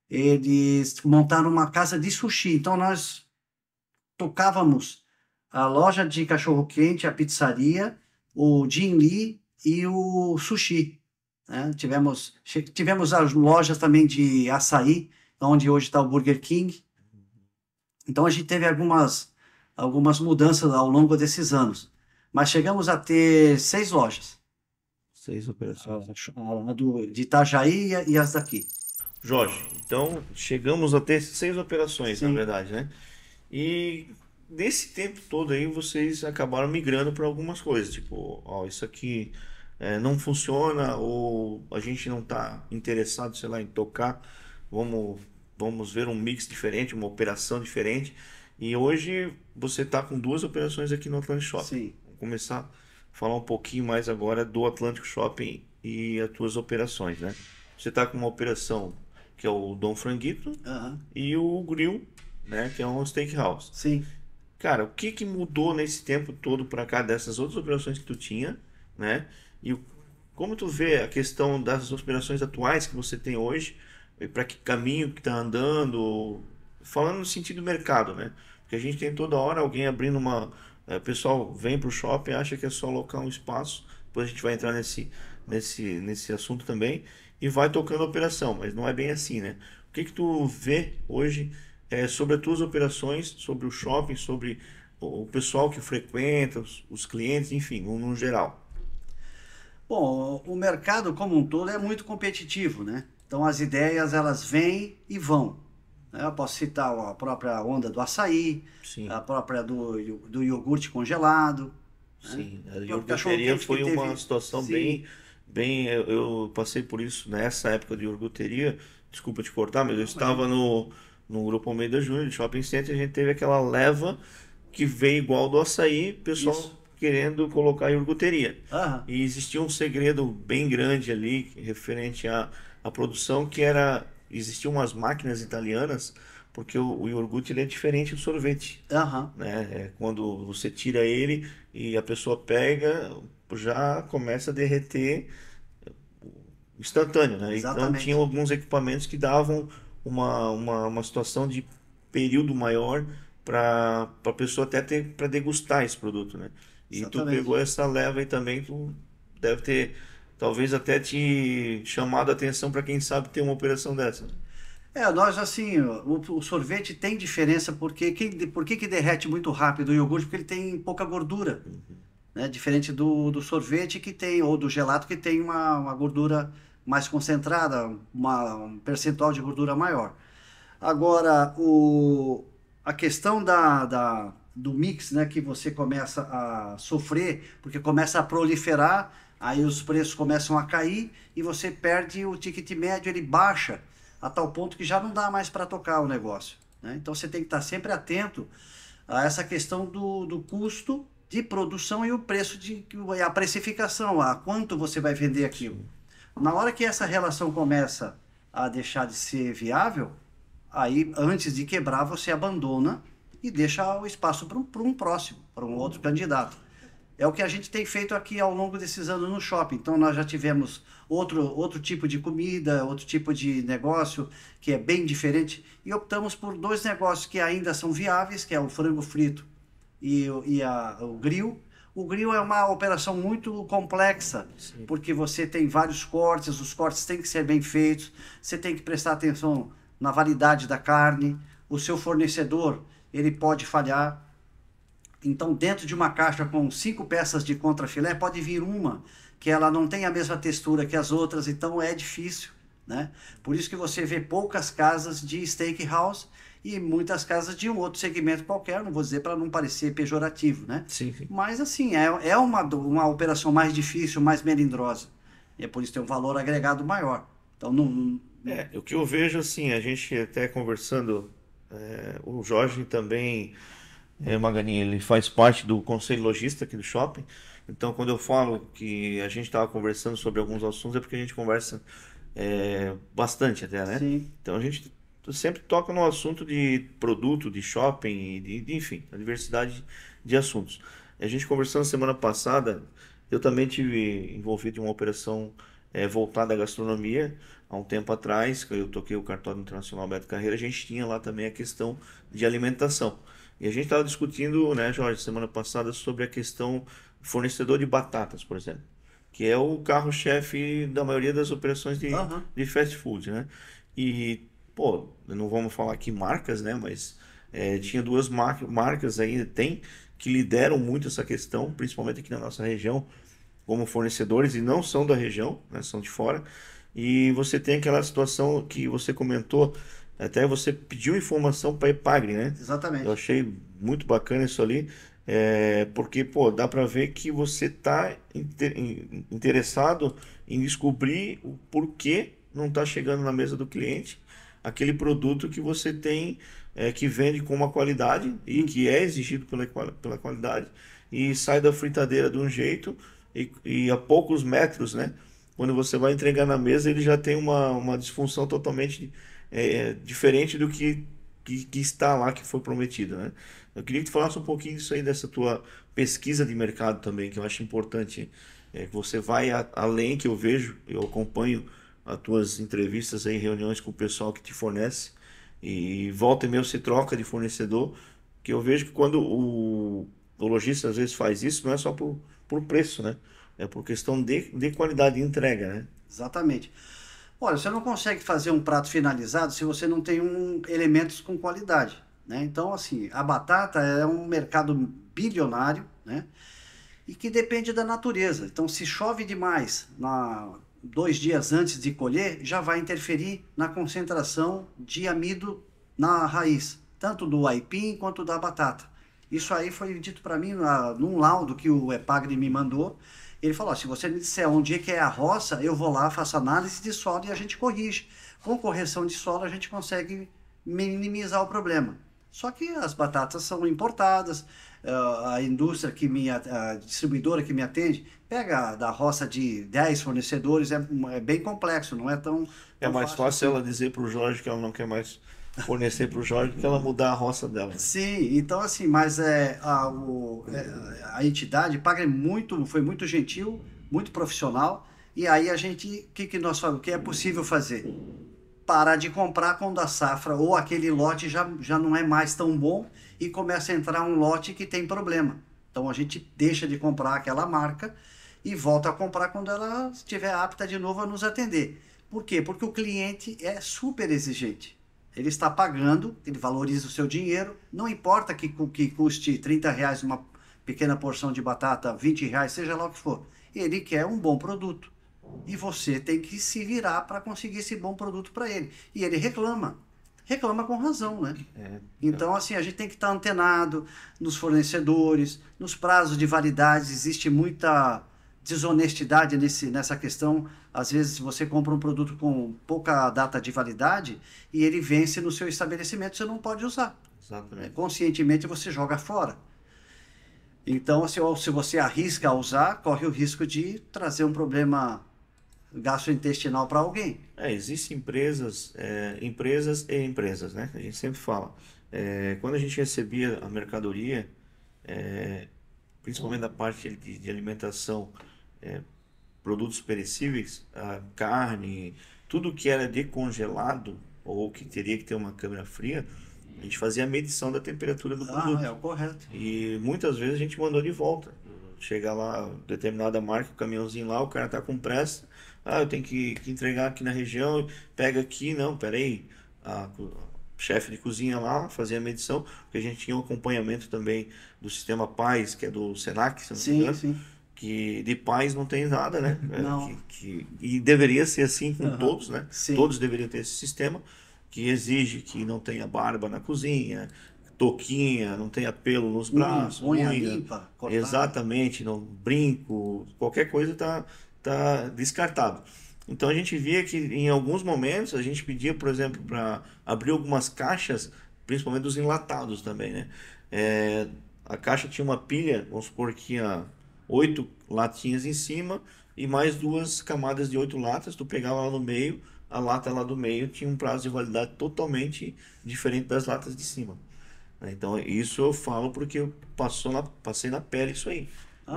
Eles montaram uma casa de sushi. Então nós tocávamos a loja de cachorro-quente, a pizzaria, o Jinli e o sushi, né? Tivemos as lojas também de açaí, onde hoje está o Burger King. Então a gente teve algumas mudanças ao longo desses anos. Mas chegamos a ter 6 lojas. 6 operações. A de Itajaí e as daqui. Jorge, então chegamos a ter 6 operações, na Sim. verdade, né? E nesse tempo todo aí vocês acabaram migrando para algumas coisas, tipo, ó, isso aqui não funciona ou a gente não está interessado, sei lá, em tocar, vamos ver um mix diferente, uma operação diferente. E hoje você está com 2 operações aqui no Atlântico Shopping. Sim. Vamos começar a falar um pouquinho mais agora do Atlântico Shopping e as tuas operações, né? Você está com uma operação que é o Dom Franguito Aham. e o Grill, né, que é um steakhouse. Sim. cara, o que que mudou nesse tempo todo para cá dessas outras operações que tu tinha, né? E como tu vê a questão das operações atuais que você tem hoje, e para que caminho que tá andando, falando no sentido do mercado, né? Porque a gente tem toda hora alguém abrindo uma, pessoal vem para o shopping, acha que é só alocar um espaço, depois a gente vai entrar nesse assunto também e vai tocando a operação, mas não é bem assim, né? O que que tu vê hoje sobre as tuas operações, sobre o shopping, sobre o pessoal que frequenta, os clientes, enfim, no geral? Bom, o mercado como um todo é muito competitivo, né? Então as ideias elas vêm e vão, né? Eu posso citar a própria onda do açaí, Sim, a própria do iogurte congelado, né? sim. A O próprio iogurteria cachorro-quente que foi uma teve, situação sim, eu passei por isso nessa época de iogurteria. Desculpa te cortar, mas eu não, imagina. estava no Grupo Almeida Júnior, de Shopping Center, e a gente teve aquela leva que veio igual do açaí, pessoal Isso. querendo colocar iogurteria. Aham, E existia um segredo bem grande ali referente à produção, que era, existiam umas máquinas italianas, porque o iogurte ele é diferente do sorvete, aham, né? Quando você tira ele e a pessoa pega, já começa a derreter instantâneo, né? Então tinha exatamente, alguns equipamentos que davam uma situação de período maior para a pessoa até ter para degustar esse produto, né? E tu exatamente. pegou essa leva aí também, tu deve ter talvez até te chamado a atenção para quem sabe ter uma operação dessa, né? Nós assim, o sorvete tem diferença porque por que que derrete muito rápido o iogurte? Porque ele tem pouca gordura, né? Diferente do sorvete que tem, ou do gelato que tem uma gordura mais concentrada, um percentual de gordura maior. Agora, a questão do mix, né, que você começa a sofrer, porque começa a proliferar, aí os preços começam a cair e você perde o ticket médio, ele baixa a tal ponto que já não dá mais para tocar o negócio, né? Então você tem que estar sempre atento a essa questão do custo de produção e o preço e a precificação, a quanto você vai vender aquilo. Na hora que essa relação começa a deixar de ser viável, aí antes de quebrar você abandona e deixa o espaço para um próximo, para um outro candidato. É o que a gente tem feito aqui ao longo desses anos no shopping. Então nós já tivemos outro tipo de comida, outro tipo de negócio que é bem diferente e optamos por dois negócios que ainda são viáveis, que é o frango frito o grill. O grill é uma operação muito complexa, Sim. porque você tem vários cortes, os cortes têm que ser bem feitos, você tem que prestar atenção na validade da carne, o seu fornecedor, ele pode falhar. Então, dentro de uma caixa com 5 peças de contrafilé, pode vir uma que ela não tem a mesma textura que as outras, então é difícil, né? Por isso que você vê poucas casas de steakhouse e muitas casas de um outro segmento qualquer, não vou dizer para não parecer pejorativo, né? Sim, sim. Mas assim, é uma operação mais difícil, mais melindrosa. E é por isso que tem um valor agregado maior. Então, O que eu vejo assim, a gente até conversando, o Jorge também, Maganinha, ele faz parte do conselho lojista aqui do shopping. Então, quando eu falo que a gente estava conversando sobre alguns assuntos, é porque a gente conversa bastante até, né? sim, Então, a gente sempre toca no assunto de produto, de shopping, enfim, a diversidade de assuntos. A gente conversando semana passada, eu também tive envolvido em uma operação voltada à gastronomia. Há um tempo atrás, que eu toquei o Cartório Internacional Beto Carreira, a gente tinha lá também a questão de alimentação. E a gente estava discutindo, né, Jorge, semana passada, sobre a questão fornecedor de batatas, por exemplo, que é o carro-chefe da maioria das operações aham, de fast food, né? E, pô, não vamos falar aqui marcas, né? Mas tinha duas marcas ainda, tem, que lideram muito essa questão, principalmente aqui na nossa região, como fornecedores, e não são da região, né? São de fora. E você tem aquela situação que você comentou, até você pediu informação para a Epagre, né? Eu exatamente. achei muito bacana isso ali, porque, pô, dá para ver que você está interessado em descobrir o porquê não está chegando na mesa do cliente aquele produto que você tem, que vende com uma qualidade e Hum, que é exigido pela qualidade e sai da fritadeira de um jeito e a poucos metros, né? Quando você vai entregar na mesa, ele já tem uma disfunção totalmente diferente do que que está lá, que foi prometido, né? Eu queria que tu falasse um pouquinho disso aí, dessa tua pesquisa de mercado também, que eu acho importante, que você vai além, que eu vejo, eu acompanho as tuas entrevistas aí, reuniões com o pessoal que te fornece, e volta e meia você troca de fornecedor, que eu vejo que quando o lojista às vezes faz isso, não é só por preço, né? É por questão de qualidade de entrega, né? Exatamente. Olha, você não consegue fazer um prato finalizado se você não tem elementos com qualidade, né? Então, assim, a batata é um mercado bilionário, né? E que depende da natureza. Então, se chove demais 2 dias antes de colher, já vai interferir na concentração de amido na raiz, tanto do aipim quanto da batata. Isso aí foi dito para mim num laudo que o Epagri me mandou. Ele falou: se você me disser onde é que é a roça, eu vou lá, faço análise de solo e a gente corrige. Com correção de solo, a gente consegue minimizar o problema. Só que as batatas são importadas, a indústria a distribuidora que me atende, pega da roça de 10 fornecedores, é bem complexo, não é tão É mais fácil fácil assim. ela dizer para o Jorge que ela não quer mais fornecer para o Jorge do que ela mudar a roça dela, né? Sim, então assim, mas a entidade foi muito gentil, muito profissional, e aí que nós falamos, o que é possível fazer? Parar de comprar quando a safra ou aquele lote já não é mais tão bom e começa a entrar um lote que tem problema. Então a gente deixa de comprar aquela marca e volta a comprar quando ela estiver apta de novo a nos atender. Por quê? Porque o cliente é super exigente. Ele está pagando, ele valoriza o seu dinheiro, não importa que custe R$ 30 uma pequena porção de batata, R$ 20, seja lá o que for. Ele quer um bom produto. E você tem que se virar para conseguir esse bom produto para ele. E ele reclama. Reclama com razão, né? Então, assim, a gente tem que estar antenado nos fornecedores, nos prazos de validade. Existe muita desonestidade nessa questão. Às vezes você compra um produto com pouca data de validade e ele vence no seu estabelecimento, você não pode usar. Exatamente. Conscientemente você joga fora. Então, se você arrisca a usar, corre o risco de trazer um problema gastrointestinal para alguém. Existem empresas e empresas, né? A gente sempre fala. Quando a gente recebia a mercadoria, principalmente da parte de alimentação, produtos perecíveis, a carne, tudo que era decongelado ou que teria que ter uma câmara fria, a gente fazia a medição da temperatura do produto. É o correto. E muitas vezes a gente mandou de volta. Chega lá, determinada marca, o caminhãozinho lá, o cara tá com pressa. Eu tenho que entregar aqui na região, pega aqui, não, peraí. O chefe de cozinha lá fazia a medição, porque a gente tinha um acompanhamento também do sistema PAES, que é do Senac, se não me engano, Sim. que de PAES não tem nada, né? Não. E deveria ser assim com Uhum. todos, né? Sim. Todos deveriam ter esse sistema, que exige que não tenha barba na cozinha, touquinha, não tenha pelo nos braços, unha limpa, cortada. exatamente, não brinco, qualquer coisa tá descartado. Então a gente via que em alguns momentos a gente pedia, por exemplo, para abrir algumas caixas, principalmente dos enlatados também, né? A caixa tinha uma pilha, vamos supor que tinha 8 latinhas em cima e mais 2 camadas de 8 latas, tu pegava lá no meio, a lata lá do meio tinha um prazo de validade totalmente diferente das latas de cima. Então, isso eu falo porque eu passei na pele isso aí.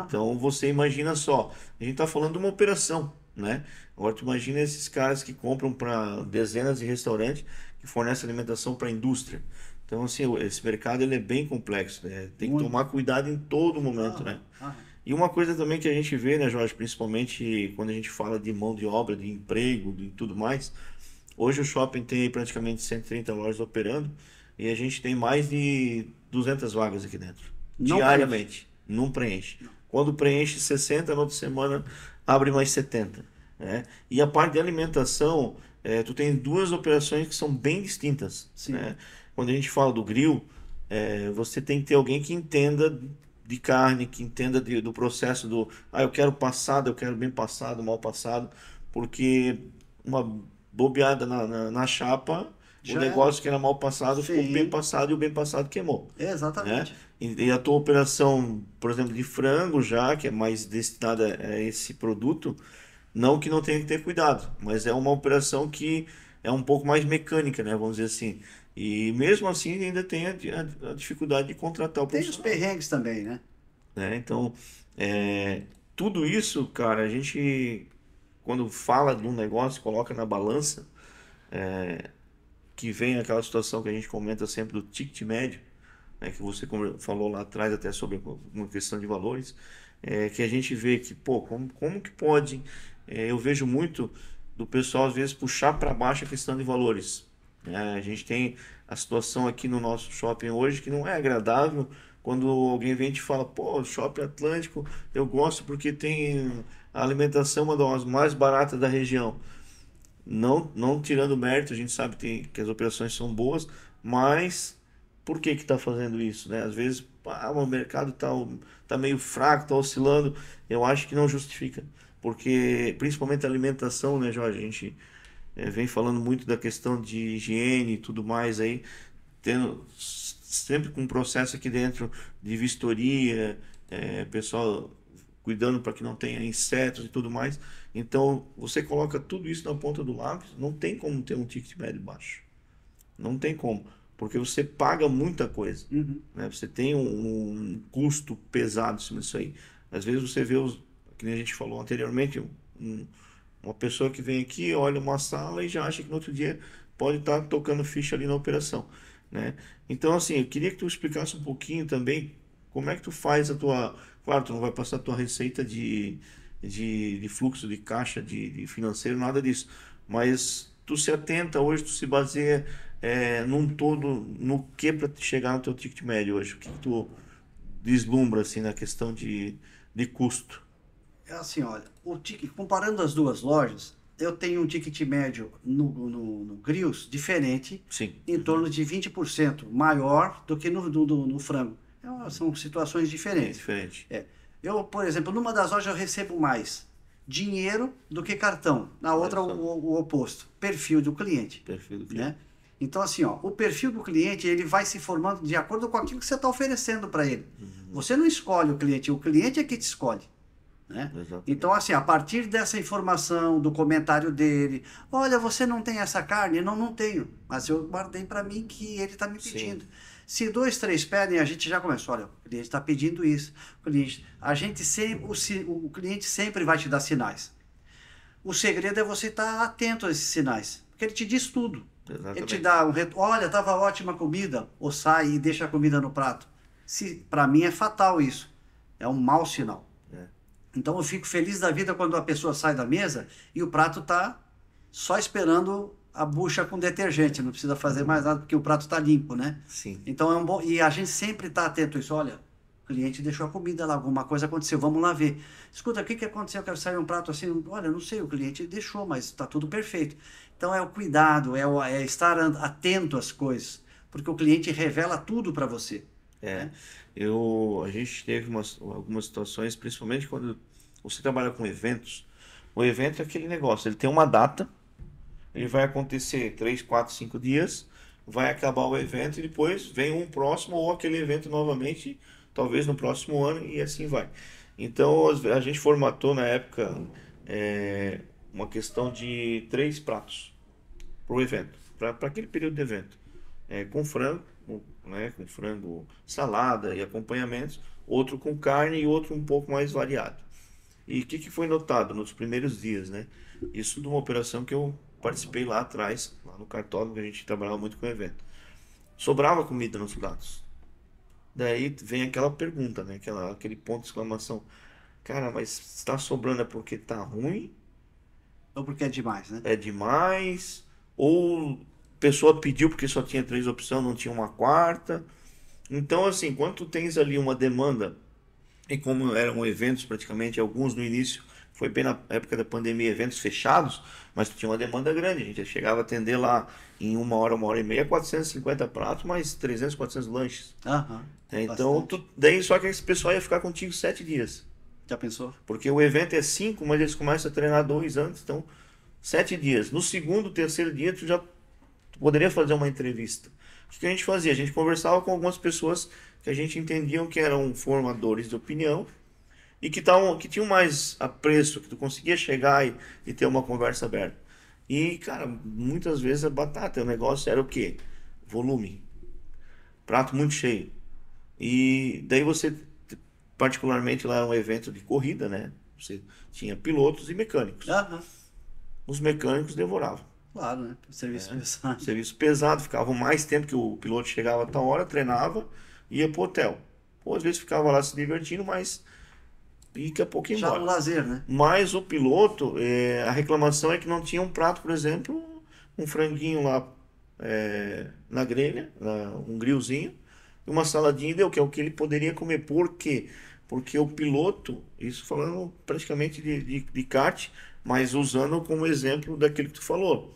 Então, você imagina só, a gente está falando de uma operação, né? Agora, tu imagina esses caras que compram para dezenas de restaurantes, que fornecem alimentação para a indústria. Então, assim, esse mercado ele é bem complexo, né? Tem que tomar cuidado em todo momento, né? E uma coisa também que a gente vê, né, Jorge, principalmente quando a gente fala de mão de obra, de emprego, de tudo mais, hoje o shopping tem aí praticamente 130 lojas operando, e a gente tem mais de 200 vagas aqui dentro. Não Diariamente. Não preenche. Quando preenche 60, na outra semana abre mais 70. Né? E a parte de alimentação, tu tem 2 operações que são bem distintas. Sim. Né? Quando a gente fala do grill, você tem que ter alguém que entenda de carne, que entenda do processo eu quero passado, eu quero bem passado, mal passado, porque uma bobeada na chapa, o negócio que era mal passado ficou bem passado e o bem passado queimou. Exatamente. Né? E a tua operação, por exemplo, de frango já, que é mais destinada a esse produto, não que não tenha que ter cuidado, mas é uma operação que é um pouco mais mecânica, né? Vamos dizer assim. E mesmo assim ainda tem a dificuldade de contratar o Tem os profissional, perrengues também, né? né? Então, tudo isso, cara, a gente, quando fala de um negócio, coloca na balança, que vem aquela situação que a gente comenta sempre do ticket médio, né, que você falou lá atrás até sobre uma questão de valores, que a gente vê que, pô, como que pode, eu vejo muito do pessoal às vezes puxar para baixo a questão de valores, né? A gente tem a situação aqui no nosso shopping hoje que não é agradável quando alguém vem e te fala, pô, Shopping Atlântico eu gosto porque tem a alimentação uma das mais baratas da região. Não tirando mérito, a gente sabe que as operações são boas, mas por que está fazendo isso, né? Às vezes, o mercado tá meio fraco, está oscilando. Eu acho que não justifica, porque principalmente a alimentação, né, Jorge? A gente vem falando muito da questão de higiene e tudo mais aí, tendo sempre com um processo aqui dentro de vistoria, pessoal cuidando para que não tenha insetos e tudo mais. Então, você coloca tudo isso na ponta do lápis, não tem como ter um ticket médio baixo. Não tem como, porque você paga muita coisa, Uhum. né? Você tem um custo pesado em cima disso aí. Às vezes você vê que nem a gente falou anteriormente, uma pessoa que vem aqui, olha uma sala e já acha que no outro dia pode estar tocando ficha ali na operação, né? Então, assim, eu queria que tu explicasse um pouquinho também como é que tu faz a tua... Claro, tu não vai passar a tua receita de fluxo de caixa, de financeiro, nada disso. Mas tu se atenta hoje, tu se baseia num todo, no que para chegar no teu ticket médio hoje? O que tu deslumbra, assim, na questão de custo? É assim, olha, o ticket, comparando as duas lojas, eu tenho um ticket médio no Grills diferente, Sim. em torno de 20% maior do que no frango. São situações É diferentes. diferente. Eu, por exemplo, numa das lojas eu recebo mais dinheiro do que cartão. Na outra, Olha só. o oposto. Perfil do cliente, Perfil do cliente. né? Então, assim, ó, o perfil do cliente ele vai se formando de acordo com aquilo que você está oferecendo para ele. Você não escolhe o cliente é que te escolhe, né? Exatamente. Então, assim, a partir dessa informação, do comentário dele, olha, você não tem essa carne? Não, não tenho, mas eu guardei para mim que ele está me pedindo. Sim. Se 2, 3 pedem, a gente já começa, olha, o cliente está pedindo isso. O cliente sempre vai te dar sinais. O segredo é você estar atento a esses sinais, porque ele te diz tudo. Ele te Exatamente. dá olha, estava ótima a comida, ou sai e deixa a comida no prato. Para mim é fatal isso, é um mau sinal. É. Então eu fico feliz da vida quando a pessoa sai da mesa e o prato está só esperando a bucha com detergente, não precisa fazer mais nada porque o prato está limpo, né? Sim. Então é um bom. E a gente sempre está atento a isso. Olha, o cliente deixou a comida lá, alguma coisa aconteceu, vamos lá ver. Escuta, o que aconteceu? Eu quero sair um prato assim. Olha, não sei, o cliente deixou, mas está tudo perfeito. Então é o cuidado, é estar atento às coisas, porque o cliente revela tudo para você. É, a gente teve algumas situações, principalmente quando você trabalha com eventos. O evento é aquele negócio, ele tem uma data, ele vai acontecer 3, 4, 5 dias, vai acabar o evento e depois vem um próximo ou aquele evento novamente, talvez no próximo ano e assim vai. Então a gente formatou na época uma questão de 3 pratos para o evento, para aquele período de evento, com frango, né, com frango, salada e acompanhamentos, outro com carne e outro um pouco mais variado. E o que foi notado nos primeiros dias, né? Isso de uma operação que eu participei lá atrás, lá no cartódromo, que a gente trabalhava muito com o evento. Sobrava comida nos pratos. Daí vem aquela pergunta, né? Aquele ponto de exclamação. Cara, mas está sobrando é porque tá ruim? Ou porque é demais, né? É demais? Ou a pessoa pediu porque só tinha 3 opções, não tinha uma quarta? Então, assim, quando tu tens ali uma demanda, e como eram eventos praticamente, alguns no início, foi bem na época da pandemia, eventos fechados, mas tu tinha uma demanda grande, a gente chegava a atender lá em 1 hora e meia, 450 pratos, mais 300, 400 lanches. Aham, Então, bastante. daí só que esse pessoal ia ficar contigo 7 dias, Já pensou? porque o evento é 5, mas eles começam a treinar 2 antes, então 7 dias. No segundo, terceiro dia, tu poderia fazer uma entrevista. O que a gente fazia? A gente conversava com algumas pessoas que a gente entendia que eram formadores de opinião e que tinham mais apreço, que tu conseguia chegar e ter uma conversa aberta. E, cara, muitas vezes a batata, o negócio era o quê? Volume. Prato muito cheio. E daí você, particularmente lá é um evento de corrida, né? Você tinha pilotos e mecânicos. Aham, Os mecânicos devoravam. claro, né? Serviço pesado. Serviço pesado, ficavam mais tempo que o piloto chegava a tal hora, treinava, ia pro hotel. Pô, às vezes ficava lá se divertindo, mas daqui a pouco ia Já no embora. lazer, né? Mas o piloto, a reclamação é que não tinha um prato, por exemplo, um franguinho lá na grelha, um grillzinho, e uma saladinha, e deu, que é o que ele poderia comer. Por quê? Porque o piloto, isso falando praticamente de kart, mas usando como exemplo daquilo que tu falou.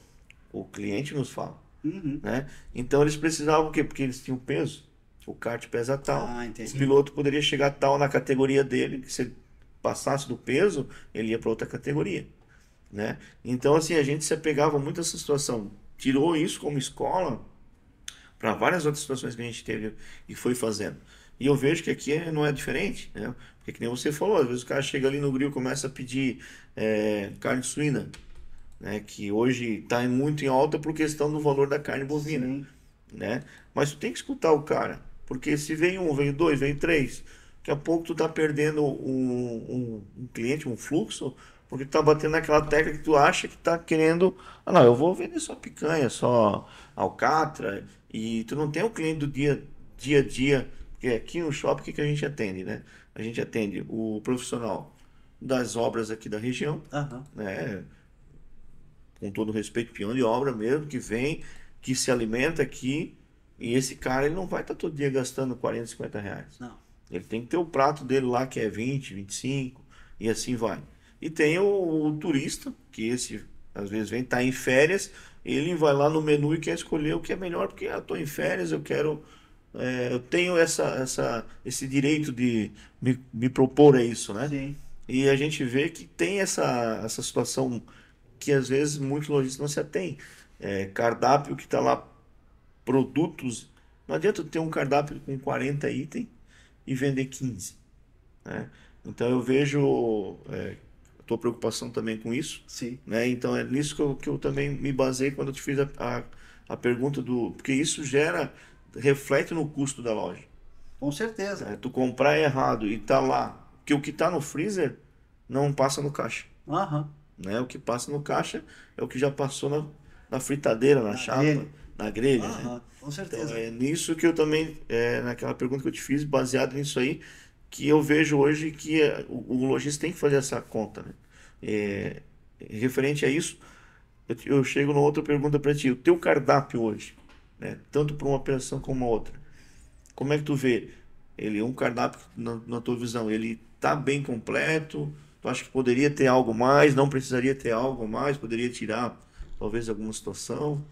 O cliente nos fala, Uhum. né? Então eles precisavam o quê? Porque eles tinham peso. O kart pesa tal. Ah, O entendi. piloto poderia chegar tal na categoria dele, que se ele passasse do peso, ele ia para outra categoria, né? Então assim, a gente se apegava muito a essa situação. Tirou isso como escola para várias outras situações que a gente teve e foi fazendo. E eu vejo que aqui não é diferente, né? Porque que nem você falou, às vezes o cara chega ali no grill e começa a pedir carne suína, né? Que hoje está muito em alta por questão do valor da carne bovina, Sim. né? Mas tu tem que escutar o cara, porque se vem um, vem dois, vem três, daqui a pouco tu tá perdendo um cliente, um fluxo, porque tu tá batendo naquela tecla que tu acha que tá querendo, ah não, eu vou vender só picanha, só alcatra, e tu não tem o cliente do dia a dia, porque aqui no shopping o que que a gente atende, né? A gente atende o profissional das obras aqui da região, Aham. né? Com todo respeito, peão de obra mesmo, que vem, que se alimenta aqui, e esse cara ele não vai estar todo dia gastando 40, 50 reais. Não. Ele tem que ter o prato dele lá que é 20, 25, e assim vai. E tem o turista, que esse às vezes vem, tá em férias, ele vai lá no menu e quer escolher o que é melhor, porque eu tô em férias, eu quero. Eu tenho esse direito de me propor a isso, né? Sim. E a gente vê que tem essa situação que às vezes muitos lojistas não se atêm. Cardápio que está lá, produtos. Não adianta tu ter um cardápio com 40 itens e vender 15, né? Então eu vejo a tua preocupação também com isso, Sim. né? Então é nisso que eu também me basei quando eu te fiz a pergunta do. Porque isso reflete no custo da loja, Com certeza. né? Tu comprar errado e tá lá, que o que tá no freezer não passa no caixa, Aham. né? O que passa no caixa é o que já passou na fritadeira, na Na chapa, grelha. na grelha, né? Aham. Com Então certeza. é nisso que eu também, naquela pergunta que eu te fiz, baseado nisso aí, que eu vejo hoje que o lojista tem que fazer essa conta, né? É, referente a isso, eu chego numa outra pergunta para ti. O teu cardápio hoje, né? Tanto para uma operação como uma outra, como é que tu vê? Ele é um cardápio, na tua visão, ele tá bem completo? Tu acha que poderia ter algo mais? Não precisaria ter algo mais? Poderia tirar talvez alguma situação?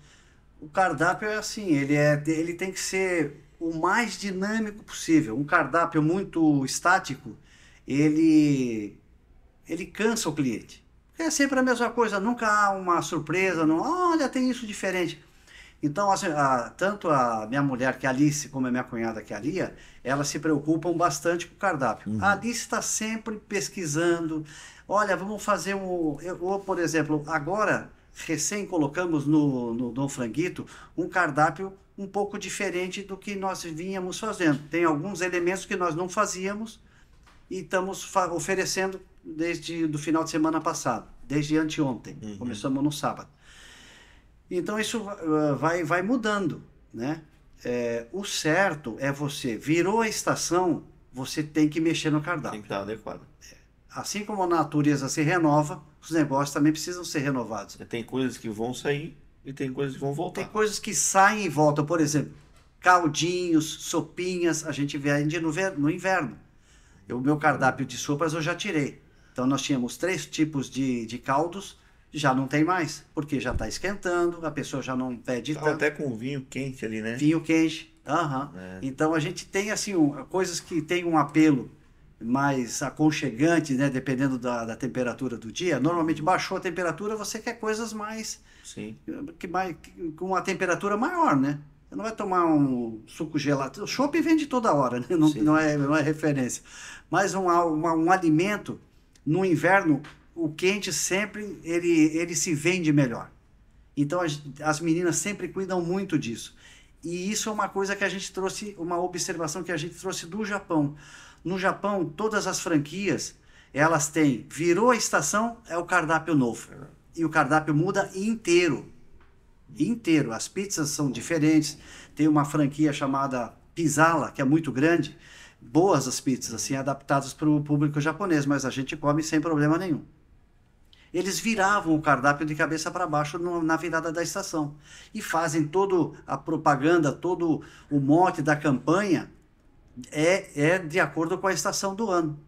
O cardápio é assim, ele tem que ser o mais dinâmico possível. Um cardápio muito estático, ele, ele cansa o cliente. É sempre a mesma coisa, nunca há uma surpresa, não, olha, tem isso diferente. Então, assim, tanto a minha mulher, que é a Alice, como a minha cunhada, que é a Lia, elas se preocupam bastante com o cardápio. A Alice está sempre pesquisando. Olha, vamos fazer por exemplo, agora, recém colocamos no Franguito um cardápio um pouco diferente do que nós vínhamos fazendo. Tem alguns elementos que nós não fazíamos e estamos oferecendo desde do final de semana passado, desde anteontem. Começamos no sábado. Então isso vai mudando, né? O certo é virou a estação, você tem que mexer no Tem cardápio. que estar adequado. Assim como a natureza se renova, os negócios também precisam ser renovados. Tem coisas que vão sair e tem coisas que vão Tem voltar. coisas que saem e voltam, por exemplo, caldinhos, sopinhas, a gente vende no inverno. O meu cardápio de sopas eu já tirei. Então nós tínhamos 3 tipos de caldos, já não tem mais, porque já está esquentando, a pessoa já não pede Tava tanto. até com vinho quente ali, né? Vinho quente. Aham. Então a gente tem assim coisas que têm um apelo mais aconchegante, né? Dependendo da temperatura do dia. Normalmente baixou a temperatura, você quer coisas mais Sim. com uma temperatura maior, né? Você não vai tomar um suco gelado. O chopp vende toda hora, né? Não, Sim. não é referência. Mas um alimento, no inverno, o quente sempre ele se vende melhor. Então as meninas sempre cuidam muito disso. E isso é uma coisa que a gente trouxe, uma observação que a gente trouxe do Japão. No Japão, todas as franquias, elas têm, virou a estação, é o cardápio novo. E o cardápio muda inteiro. Inteiro. As pizzas são diferentes. Tem uma franquia chamada Pizzala, que é muito grande. Boas as pizzas, assim, adaptadas para o público japonês, mas a gente come sem problema nenhum. Eles viravam o cardápio de cabeça para baixo na virada da estação. E fazem toda a propaganda, todo o mote da campanha é de acordo com a estação do ano.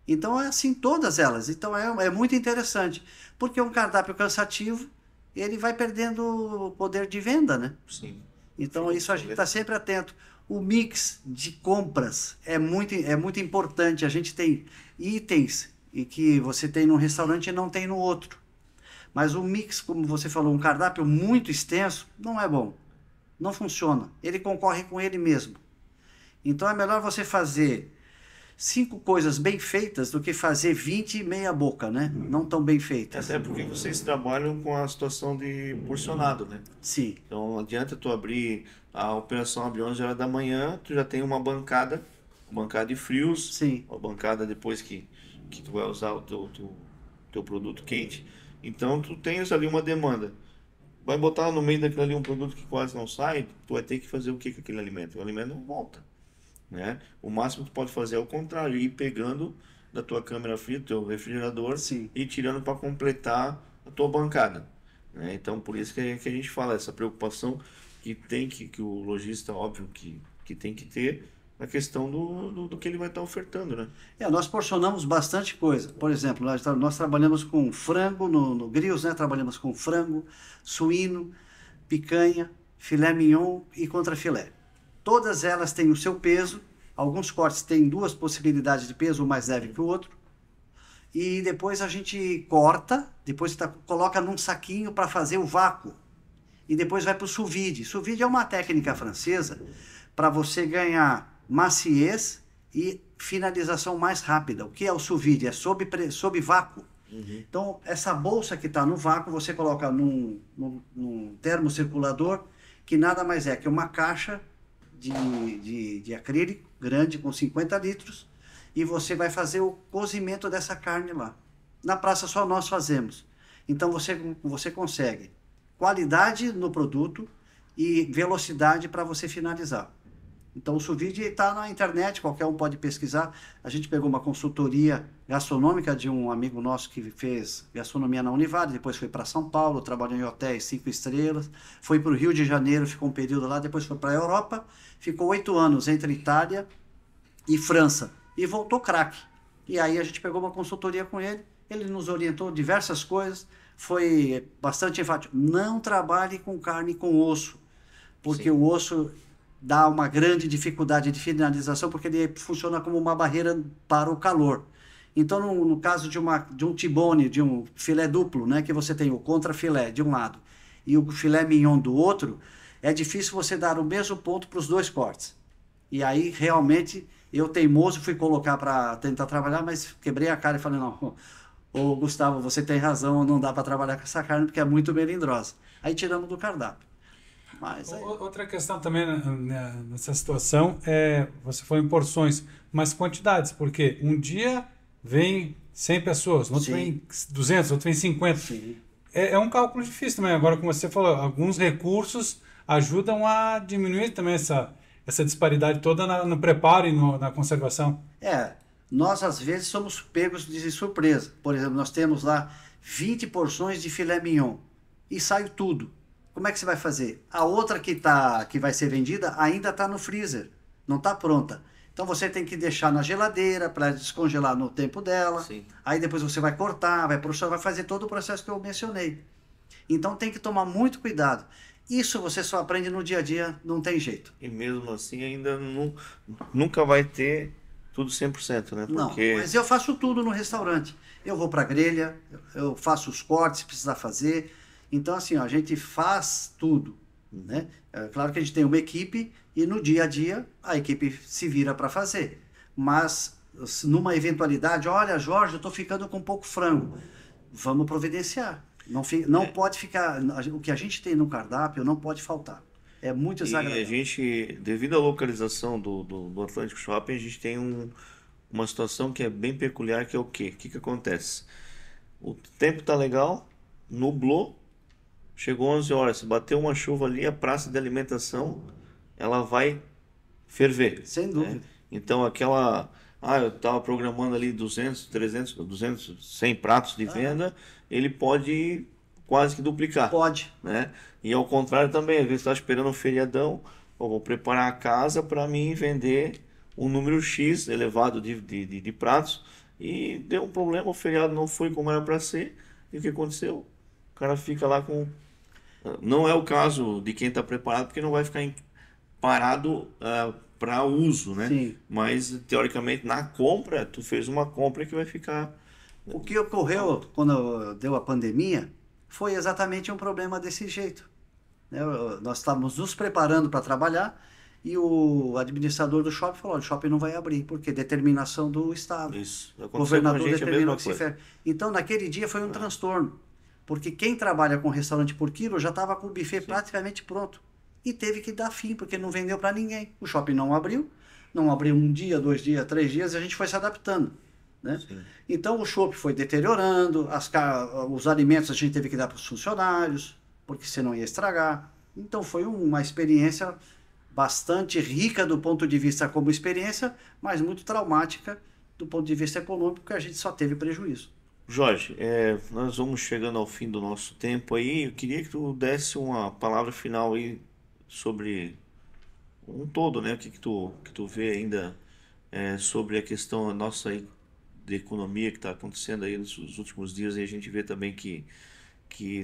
Então é assim todas elas. Então é muito interessante. Porque um cardápio cansativo, ele vai perdendo o poder de venda, né? Sim. Então isso a gente está sempre atento. O mix de compras é muito importante. A gente tem itens e que você tem num restaurante e não tem no outro. Mas o mix, como você falou, um cardápio muito extenso, não é bom. Não funciona. Ele concorre com ele mesmo. Então é melhor você fazer 5 coisas bem feitas do que fazer 20 meia boca, né? Não tão bem feitas. Até porque vocês trabalham com a situação de porcionado, né? Sim. Então não adianta tu abrir a operação abre 11 horas da manhã, tu já tem uma bancada de frios, Sim. uma bancada depois que tu vai usar o teu produto quente. Então tu tens ali uma demanda. Vai botar no meio daquilo ali um produto que quase não sai, tu vai ter que fazer o que com aquele alimento? O alimento não volta, né? O máximo que tu pode fazer é o contrário, ir pegando da tua câmara fria, do teu refrigerador, Sim. e tirando para completar a tua bancada, né? Então por isso que a gente fala essa preocupação que o lojista, óbvio, que tem que ter na questão do que ele vai estar ofertando, né? Nós porcionamos bastante coisa. Por exemplo, nós trabalhamos com frango no grills, né? Trabalhamos com frango, suíno, picanha, filé mignon e contrafilé. Todas elas têm o seu peso. Alguns cortes têm 2 possibilidades de peso, um mais leve que o outro. E depois a gente corta, depois coloca num saquinho para fazer o vácuo. E depois vai para o sous vide. Sous vide é uma técnica francesa para você ganhar maciez e finalização mais rápida. O que é o sous vide? É sob vácuo. Uhum. Então, essa bolsa que está no vácuo, você coloca num termocirculador, que nada mais é que uma caixa de acrílico grande com 50 litros, e você vai fazer o cozimento dessa carne lá. Na praça só nós fazemos. Então você consegue qualidade no produto e velocidade para você finalizar. Então o sous vide está na internet, qualquer um pode pesquisar. A gente pegou uma consultoria gastronômica de um amigo nosso que fez gastronomia na Univale, depois foi para São Paulo, trabalhou em hotéis 5 estrelas, foi para o Rio de Janeiro, ficou um período lá, depois foi para a Europa, ficou 8 anos entre Itália e França, e voltou craque. E aí a gente pegou uma consultoria com ele, ele nos orientou diversas coisas, foi bastante enfático. Não trabalhe com carne com osso, porque Sim. o osso dá uma grande dificuldade de finalização, porque ele funciona como uma barreira para o calor. Então, no caso de um T-bone, de um filé duplo, né, que você tem o contrafilé de um lado e o filé mignon do outro, é difícil você dar o mesmo ponto para os 2 cortes. E aí, realmente, eu teimoso fui colocar para tentar trabalhar, mas quebrei a cara e falei, não, ô Gustavo, você tem razão, não dá para trabalhar com essa carne porque é muito melindrosa. Aí tiramos do cardápio. Mas aí... Outra questão também nessa situação é, você falou em porções, mas quantidades, porque um dia vem 100 pessoas, no outro vem 200, no outro vem 50. Sim. É um cálculo difícil também. Agora, como você falou, alguns recursos ajudam a diminuir também essa disparidade toda no preparo e na conservação. Nós às vezes somos pegos de surpresa. Por exemplo, nós temos lá 20 porções de filé mignon e sai tudo. Como é que você vai fazer? A outra que vai ser vendida ainda está no freezer, não está pronta. Então você tem que deixar na geladeira para descongelar no tempo dela. Sim. Aí depois você vai cortar, vai fazer todo o processo que eu mencionei. Então tem que tomar muito cuidado. Isso você só aprende no dia a dia, não tem jeito. E mesmo assim ainda nunca vai ter tudo 100%, né? Porque... Não, mas eu faço tudo no restaurante. Eu vou para a grelha, eu faço os cortes se precisar fazer. Então, assim, a gente faz tudo, né? É claro que a gente tem uma equipe e no dia a dia a equipe se vira para fazer. Mas, numa eventualidade, olha, Jorge, eu estou ficando com pouco frango. Vamos providenciar. Não pode ficar. O que a gente tem no cardápio não pode faltar. É muito E desagradável. a gente, devido à localização do Atlântico Shopping, a gente tem uma situação que é bem peculiar, que é o quê? O que que acontece? O tempo tá legal, nublou, chegou 11 horas, se bateu uma chuva ali, a praça de alimentação, ela vai ferver, Sem né? dúvida. Então eu estava programando ali 200, 300, 200, 100 pratos de venda, ele pode quase que duplicar, Pode. né? E ao contrário também, às vezes está esperando um feriadão, eu vou preparar a casa para mim vender um número X elevado de pratos e deu um problema, o feriado não foi como era para ser, e o que aconteceu? O cara fica lá com. Não é o caso de quem está preparado, porque não vai ficar parado para uso, né? Sim. Mas teoricamente na compra, tu fez uma compra que vai ficar. O que ocorreu quando deu a pandemia foi exatamente um problema desse jeito, né? Nós estávamos nos preparando para trabalhar e o administrador do shopping falou: "Olha, o shopping não vai abrir, porque determinação do Estado. Isso. O Aconteceu com a governador gente a determinou mesma que se coisa. feche." Então, naquele dia foi um transtorno, porque quem trabalha com restaurante por quilo já estava com o buffet praticamente pronto e teve que dar fim, porque não vendeu para ninguém. O shopping não abriu um dia, 2 dias, 3 dias, e a gente foi se adaptando, né? Sim. Então o shopping foi deteriorando, os alimentos a gente teve que dar para os funcionários, porque senão ia estragar. Então foi uma experiência bastante rica do ponto de vista como experiência, mas muito traumática do ponto de vista econômico, porque a gente só teve prejuízo. Jorge, nós vamos chegando ao fim do nosso tempo aí. Eu queria que tu desse uma palavra final aí sobre um todo, né? O que que tu vê ainda sobre a questão nossa aí de economia que está acontecendo aí nos últimos dias, e a gente vê também que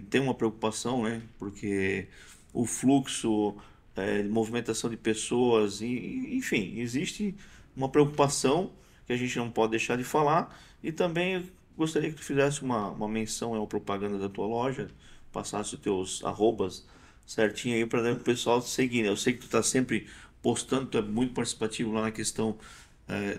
tem uma preocupação, né? Porque o fluxo, de movimentação de pessoas, enfim, existe uma preocupação que a gente não pode deixar de falar. E também eu gostaria que tu fizesse uma menção à propaganda da tua loja, passasse os teus arrobas certinho aí para o pessoal te seguir, né? Eu sei que tu está sempre postando, tu é muito participativo lá na questão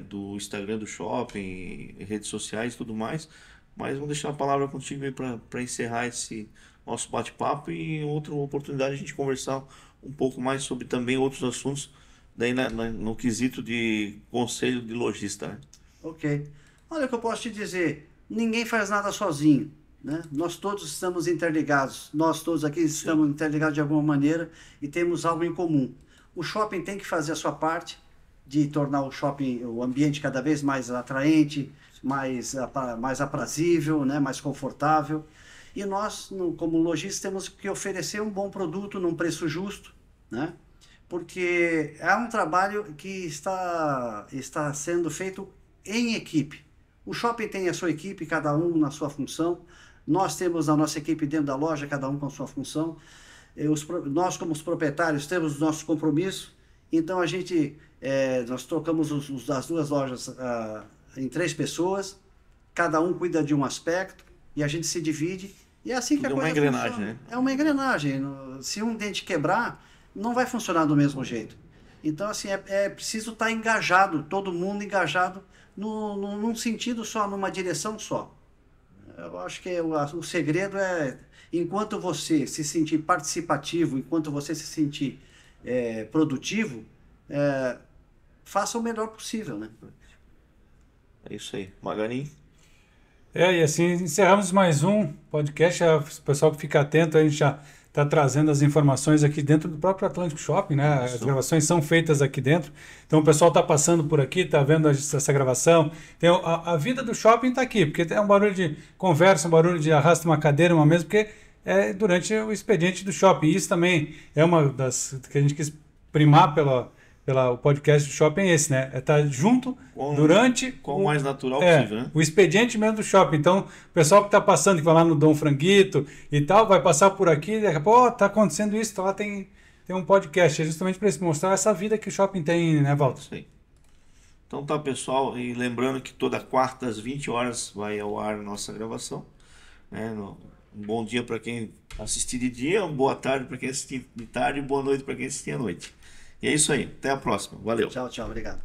do Instagram do shopping, redes sociais e tudo mais, mas vamos deixar a palavra contigo aí para encerrar esse nosso bate-papo e em outra oportunidade a gente conversar um pouco mais sobre também outros assuntos daí no quesito de conselho de lojista, né? Ok. Olha o que eu posso te dizer, ninguém faz nada sozinho, né? Nós todos estamos interligados, nós todos aqui estamos interligados de alguma maneira e temos algo em comum. O shopping tem que fazer a sua parte de tornar o shopping, o ambiente cada vez mais atraente, mais aprazível, né? Mais confortável. E nós, como lojistas, temos que oferecer um bom produto num preço justo, né? Porque é um trabalho que está sendo feito em equipe. O shopping tem a sua equipe, cada um na sua função. Nós temos a nossa equipe dentro da loja, cada um com a sua função. Nós, como os proprietários, temos os nossos compromissos. Então, nós trocamos as duas lojas em 3 pessoas. Cada um cuida de um aspecto e a gente se divide. E é assim que a Tudo é uma coisa engrenagem, funciona. né? É uma engrenagem. Se um dente quebrar, não vai funcionar do mesmo jeito. Então, assim, é preciso estar engajado, todo mundo engajado num sentido só, numa direção só. Eu acho que o segredo é, enquanto você se sentir participativo, enquanto você se sentir produtivo, faça o melhor possível, né? É isso aí. Maganin? E assim encerramos mais um podcast. O pessoal que fica atento, a gente já está trazendo as informações aqui dentro do próprio Atlântico Shopping, né? As gravações são feitas aqui dentro. Então o pessoal está passando por aqui, está vendo essa gravação. Então, a vida do shopping está aqui, porque tem um barulho de conversa, um barulho de arrasta uma cadeira, uma mesa, porque é durante o expediente do shopping. Isso também é uma das que a gente quis primar o podcast do shopping, é esse, né? É estar junto durante o mais natural possível, né? o expediente mesmo do shopping. Então, o pessoal que está passando, que vai lá no Dom Franguito e tal, vai passar por aqui, daqui a pouco, está acontecendo isso, então lá tem um podcast, é justamente para mostrar essa vida que o shopping tem, né, Walter? Sim. Então tá, pessoal, e lembrando que toda quarta às 20 horas vai ao ar a nossa gravação, né? Um bom dia para quem assistir de dia, uma boa tarde para quem assistir de tarde e boa noite para quem assistir à noite. E é isso aí. Até a próxima. Valeu. Tchau, tchau. Obrigado.